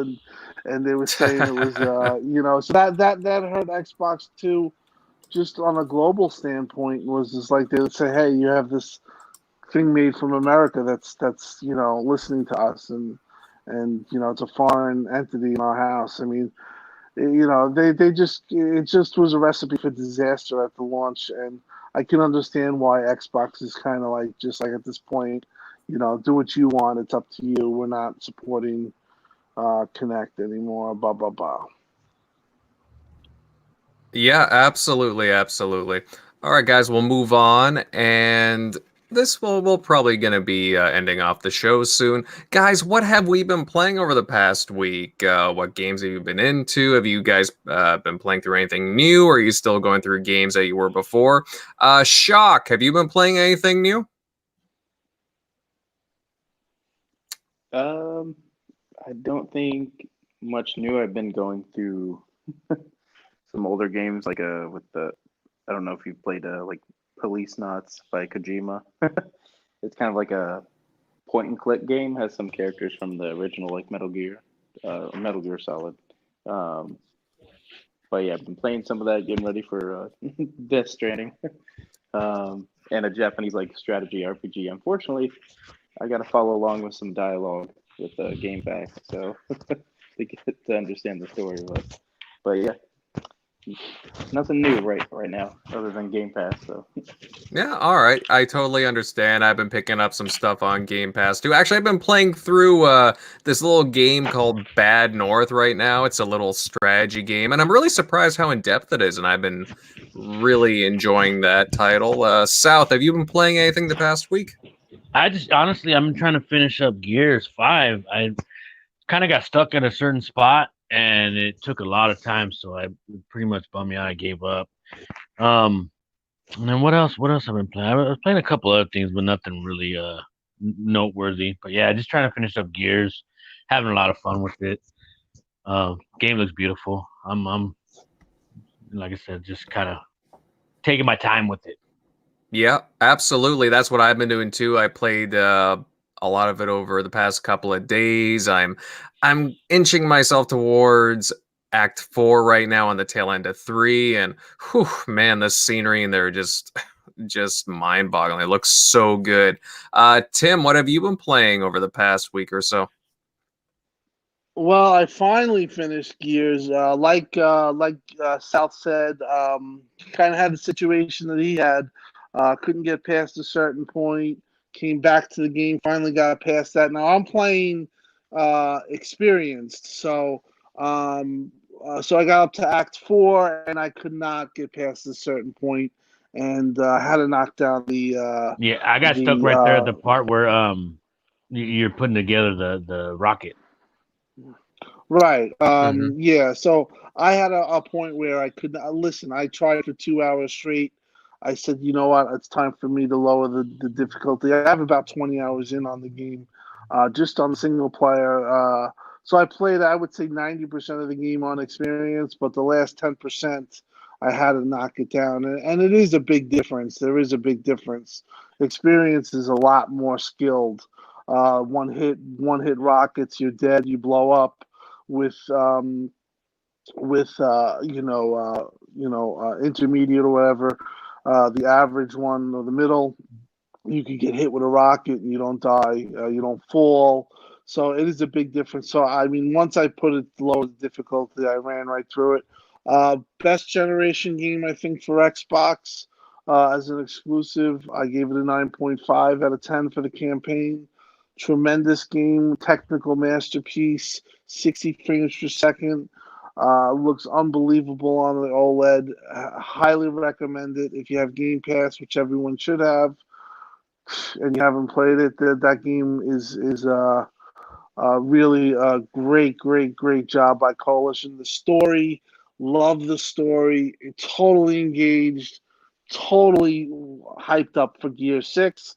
and they were saying it was so that hurt Xbox too, just on a global standpoint. Was just like they would say, hey, you have this thing made from America that's listening to us, and it's a foreign entity in our house. I mean, they just it just was a recipe for disaster at the launch, and I can understand why Xbox is kind of like just like at this point, do what you want. It's up to you. We're not supporting Connect anymore. Blah blah blah. Yeah, absolutely, absolutely. All right, guys, we'll move on, and this will probably gonna be ending off the show soon. Guys, what have we been playing over the past week? What games have you been into? Have you guys been playing through anything new, or are you still going through games that you were before? Shock, have you been playing anything new? I don't think much new. I've been going through some older games like with the I don't know if you've played like Police Knots by Kojima. It's kind of like a point and click game. Has some characters from the original like Metal Gear Solid. Um, but yeah, I've been playing some of that, getting ready for Death Stranding, and a Japanese like strategy RPG. Unfortunately, I got to follow along with some dialogue with the game back, so to get to understand the story. But yeah, nothing new right now other than Game Pass. So Yeah, all right. I totally understand. I've been picking up some stuff on Game Pass too. Actually, I've been playing through this little game called Bad North right now. It's a little strategy game, and I'm really surprised how in depth it is. And I've been really enjoying that title. South, have you been playing anything the past week? I just honestly, I'm trying to finish up Gears 5. I kind of got stuck at a certain spot, and it took a lot of time, so I pretty much bummed me out. I gave up. And then what else? What else I've been playing? I was playing a couple other things, but nothing really noteworthy. But yeah, just trying to finish up Gears, having a lot of fun with it. Game looks beautiful. I'm like I said, just kind of taking my time with it. Yeah, absolutely. That's what I've been doing too. I played a lot of it over the past couple of days. I'm inching myself towards Act 4 right now on the tail end of 3, and whew, man, the scenery in there just mind-boggling. It looks so good. Tim, what have you been playing over the past week or so? Well, I finally finished Gears. Like South said, kind of had the situation that he had. Couldn't get past a certain point. Came back to the game. Finally got past that. Now I'm playing experienced. So I got up to Act 4, and I could not get past a certain point, and had to knock down the Yeah, I got stuck right there at the part where you're putting together the rocket. right. Mm-hmm. Yeah. So I had a point where I could not listen. I tried for 2 hours straight. I said, you know what? It's time for me to lower the difficulty. I have about 20 hours in on the game, just on single player. So I played, I would say, 90% of the game on experience, but the last 10%, I had to knock it down. And it is a big difference. There is a big difference. Experience is a lot more skilled. One hit rockets, you're dead, you blow up with intermediate or whatever, the average one or the middle, you could get hit with a rocket and you don't die, you don't fall. So it is a big difference. So I mean, once I put it low difficulty, I ran right through it. Best generation game, I think, for Xbox as an exclusive. I gave it a 9.5 out of 10 for the campaign. Tremendous game, technical masterpiece, 60 frames per second. Looks unbelievable on the OLED. Highly recommend it if you have Game Pass, which everyone should have, and you haven't played it. That game is really a great job by Coalition. The story, love the story. Totally engaged, totally hyped up for Gear 6.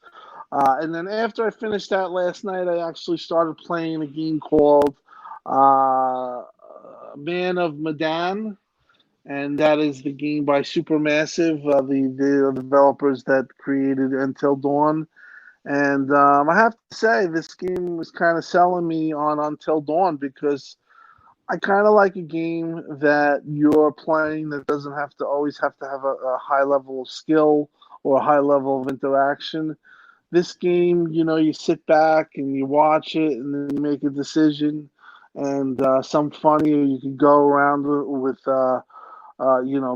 And then after I finished that last night, I actually started playing a game called Man of Medan. And that is the game by Supermassive, the developers that created Until Dawn. And I have to say, this game was kind of selling me on Until Dawn because I kind of like a game that you're playing that doesn't have to always have to have a high level of skill or a high level of interaction. This game, you sit back and you watch it and then you make a decision. And some funny, you can go around with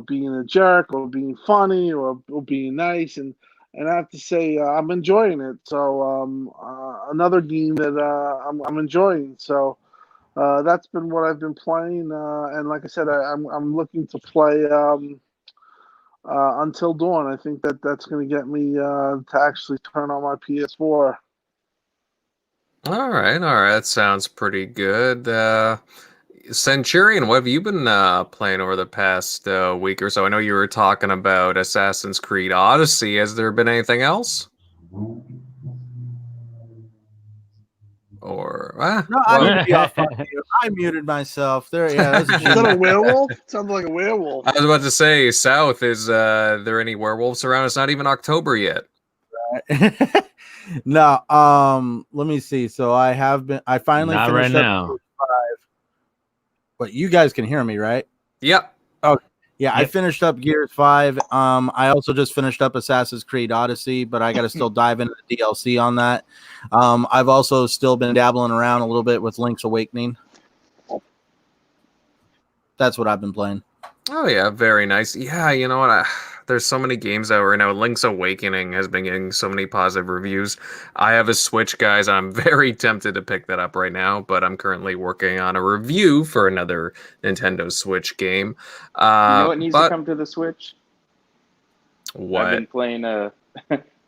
being a jerk or being funny or being nice. And I have to say, I'm enjoying it. So another game that I'm enjoying. So that's been what I've been playing. And like I said, I'm looking to play Until Dawn. I think that's going to get me to actually turn on my PS4. All right. That sounds pretty good. Centurion, what have you been playing over the past week or so? I know you were talking about Assassin's Creed Odyssey. Has there been anything else? Or no, I need to be off. I muted myself. There, yeah. Is that a werewolf? Sounds like a werewolf. I was about to say, South. Is there any werewolves around? It's not even October yet. No. Let me see. So I finally not finished right up now. 5. But you guys can hear me, right? Yep. Okay. Yeah, Yep. I finished up Gears 5. I also just finished up Assassin's Creed Odyssey, but I got to still dive into the DLC on that. I've also still been dabbling around a little bit with Link's Awakening. That's what I've been playing. Oh yeah, very nice. Yeah, you know what? There's so many games out right now. Link's Awakening has been getting so many positive reviews. I have a Switch, guys. I'm very tempted to pick that up right now, but I'm currently working on a review for another Nintendo Switch game. You know what needs to come to the Switch? What? I've been playing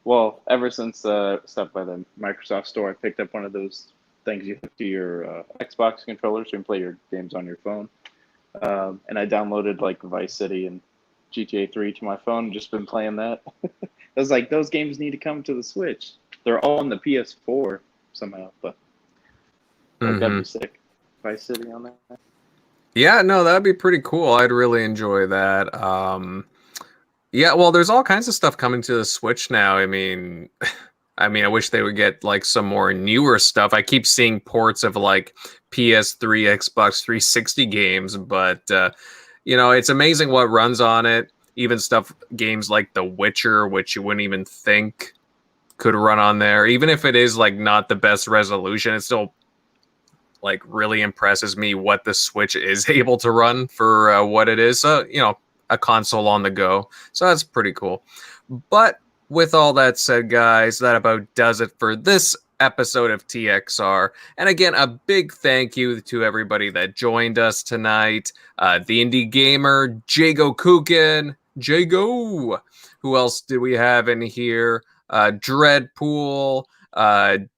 well, ever since stuff by the Microsoft Store, I picked up one of those things you hook to your Xbox controller so you can play your games on your phone. And I downloaded like Vice City and GTA 3 to my phone and just been playing that. I was like, those games need to come to the Switch. They're all on the PS4 somehow, but that'd be sick. Vice City on that. Yeah, no, that'd be pretty cool. I'd really enjoy that. Yeah, well, there's all kinds of stuff coming to the Switch now. I mean, I wish they would get like some more newer stuff. I keep seeing ports of like PS3, Xbox 360 games, but it's amazing what runs on it. Even games like The Witcher, which you wouldn't even think could run on there. Even if it is like not the best resolution, it still like really impresses me what the Switch is able to run for what it is. So, a console on the go. So that's pretty cool. But with all that said, guys, that about does it for this episode of TXR. And again, a big thank you to everybody that joined us tonight. The Indie Gamer, Jago Kukin, Jago. Who else do we have in here? Dreadpool,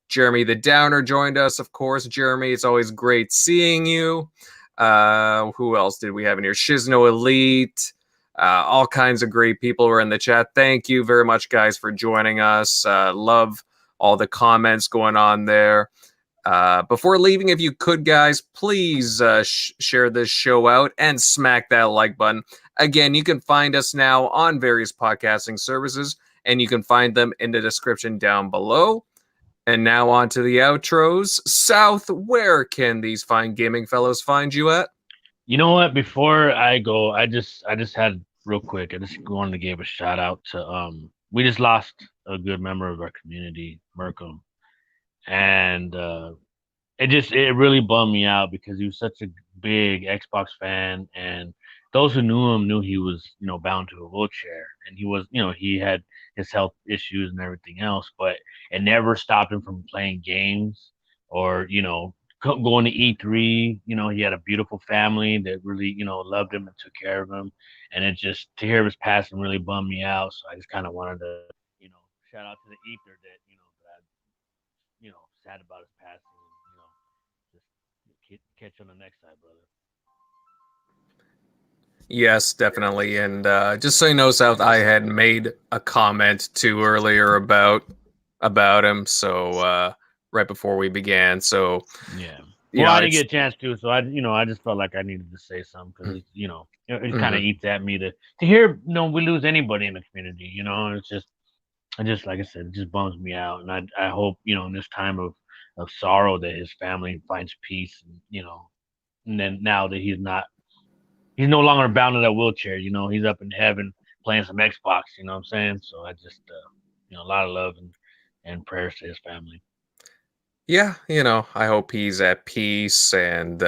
Jeremy the Downer joined us, of course. Jeremy, it's always great seeing you. Who else did we have in here? Shizno Elite. All kinds of great people were in the chat. Thank you very much, guys, for joining us. Love all the comments going on there. Before leaving, if you could, guys, please share this show out and smack that like button. Again, you can find us now on various podcasting services, and you can find them in the description down below. And now on to the outros. South, where can these fine gaming fellows find you at? You know what? Before I go, I just had real quick. I just wanted to give a shout out to we just lost a good member of our community, Merkham, and it really bummed me out because he was such a big Xbox fan, and those who knew him knew he was, bound to a wheelchair, and he was, he had his health issues and everything else, but it never stopped him from playing games or, going to E3. He had a beautiful family that really, loved him and took care of him, and it just to hear his passing really bummed me out. So I just kind of wanted to, you know, shout out to the ether that, that I, sad about his passing. Just catch on the next side, brother. Yes, definitely. And just so you know, South, I had made a comment too earlier about him. So right before we began. So yeah. Well, I didn't get a chance to, so I just felt like I needed to say something because it kind of eats at me to hear we lose anybody in the community. It's just like I said, it just bums me out, and I hope in this time of sorrow that his family finds peace, and then now that he's no longer bound in that wheelchair. He's up in heaven playing some Xbox. You know what I'm saying? So I just a lot of love and prayers to his family. Yeah, I hope he's at peace. And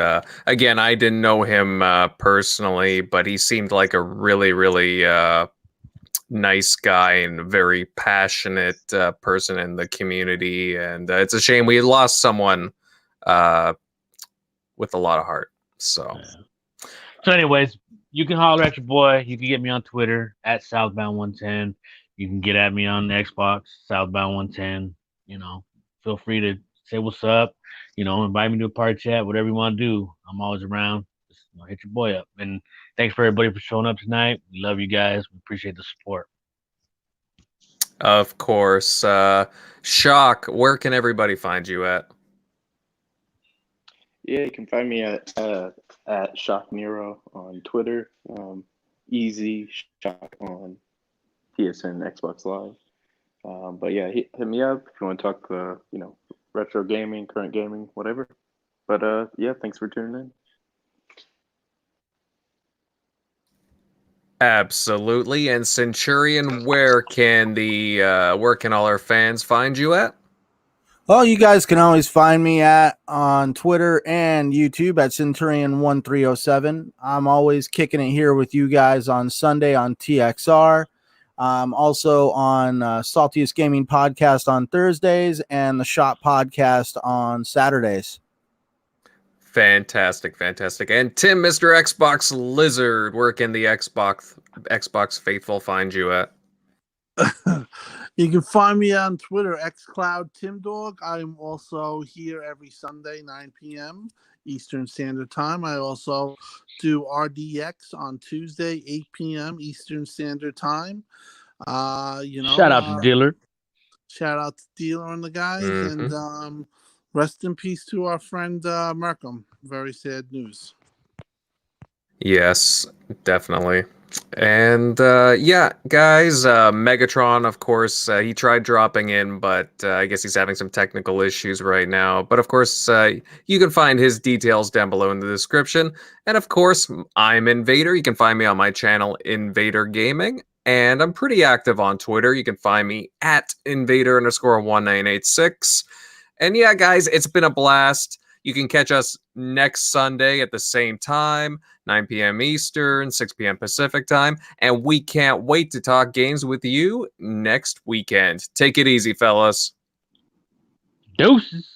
again, I didn't know him personally, but he seemed like a really, really nice guy and a very passionate person in the community. And it's a shame we lost someone with a lot of heart. So, So anyways, you can holler at your boy. You can get me on Twitter at Southbound110. You can get at me on Xbox, Southbound110. Feel free to say what's up. Invite me to a party chat, whatever you want to do. I'm always around. Just hit your boy up. And thanks for everybody for showing up tonight. We love you guys. We appreciate the support. Of course. Shock, where can everybody find you at? Yeah, you can find me at Shock Nero on Twitter. Easy Shock on PSN, Xbox Live. But yeah, hit me up if you want to talk, retro gaming, current gaming, whatever. But yeah, thanks for tuning in. Absolutely. And Centurion, where can all our fans find you at? Well, you guys can always find me on Twitter and YouTube at Centurion1307. I'm always kicking it here with you guys on Sunday on TXR. Also on Saltiest Gaming Podcast on Thursdays and the Shop Podcast on Saturdays. Fantastic. And Tim, Mr. Xbox Lizard, where can the Xbox faithful find you at? You can find me on Twitter, xCloudTimDog. I'm also here every Sunday, 9 p.m. Eastern Standard Time. I also do RDX on Tuesday, 8 p.m. Eastern Standard Time. Shout out to Dealer. Shout out to Dealer and the guys. And rest in peace to our friend Markham. Very sad news. Yes, definitely. And yeah, guys, Megatron, of course, he tried dropping in, but I guess he's having some technical issues right now. But of course, you can find his details down below in the description. And of course, I'm Invader. You can find me on my channel, Invader Gaming. And I'm pretty active on Twitter. You can find me at Invader_1986. And yeah, guys, it's been a blast. You can catch us next Sunday at the same time, 9 p.m. Eastern, 6 p.m. Pacific time. And we can't wait to talk games with you next weekend. Take it easy, fellas. Deuces.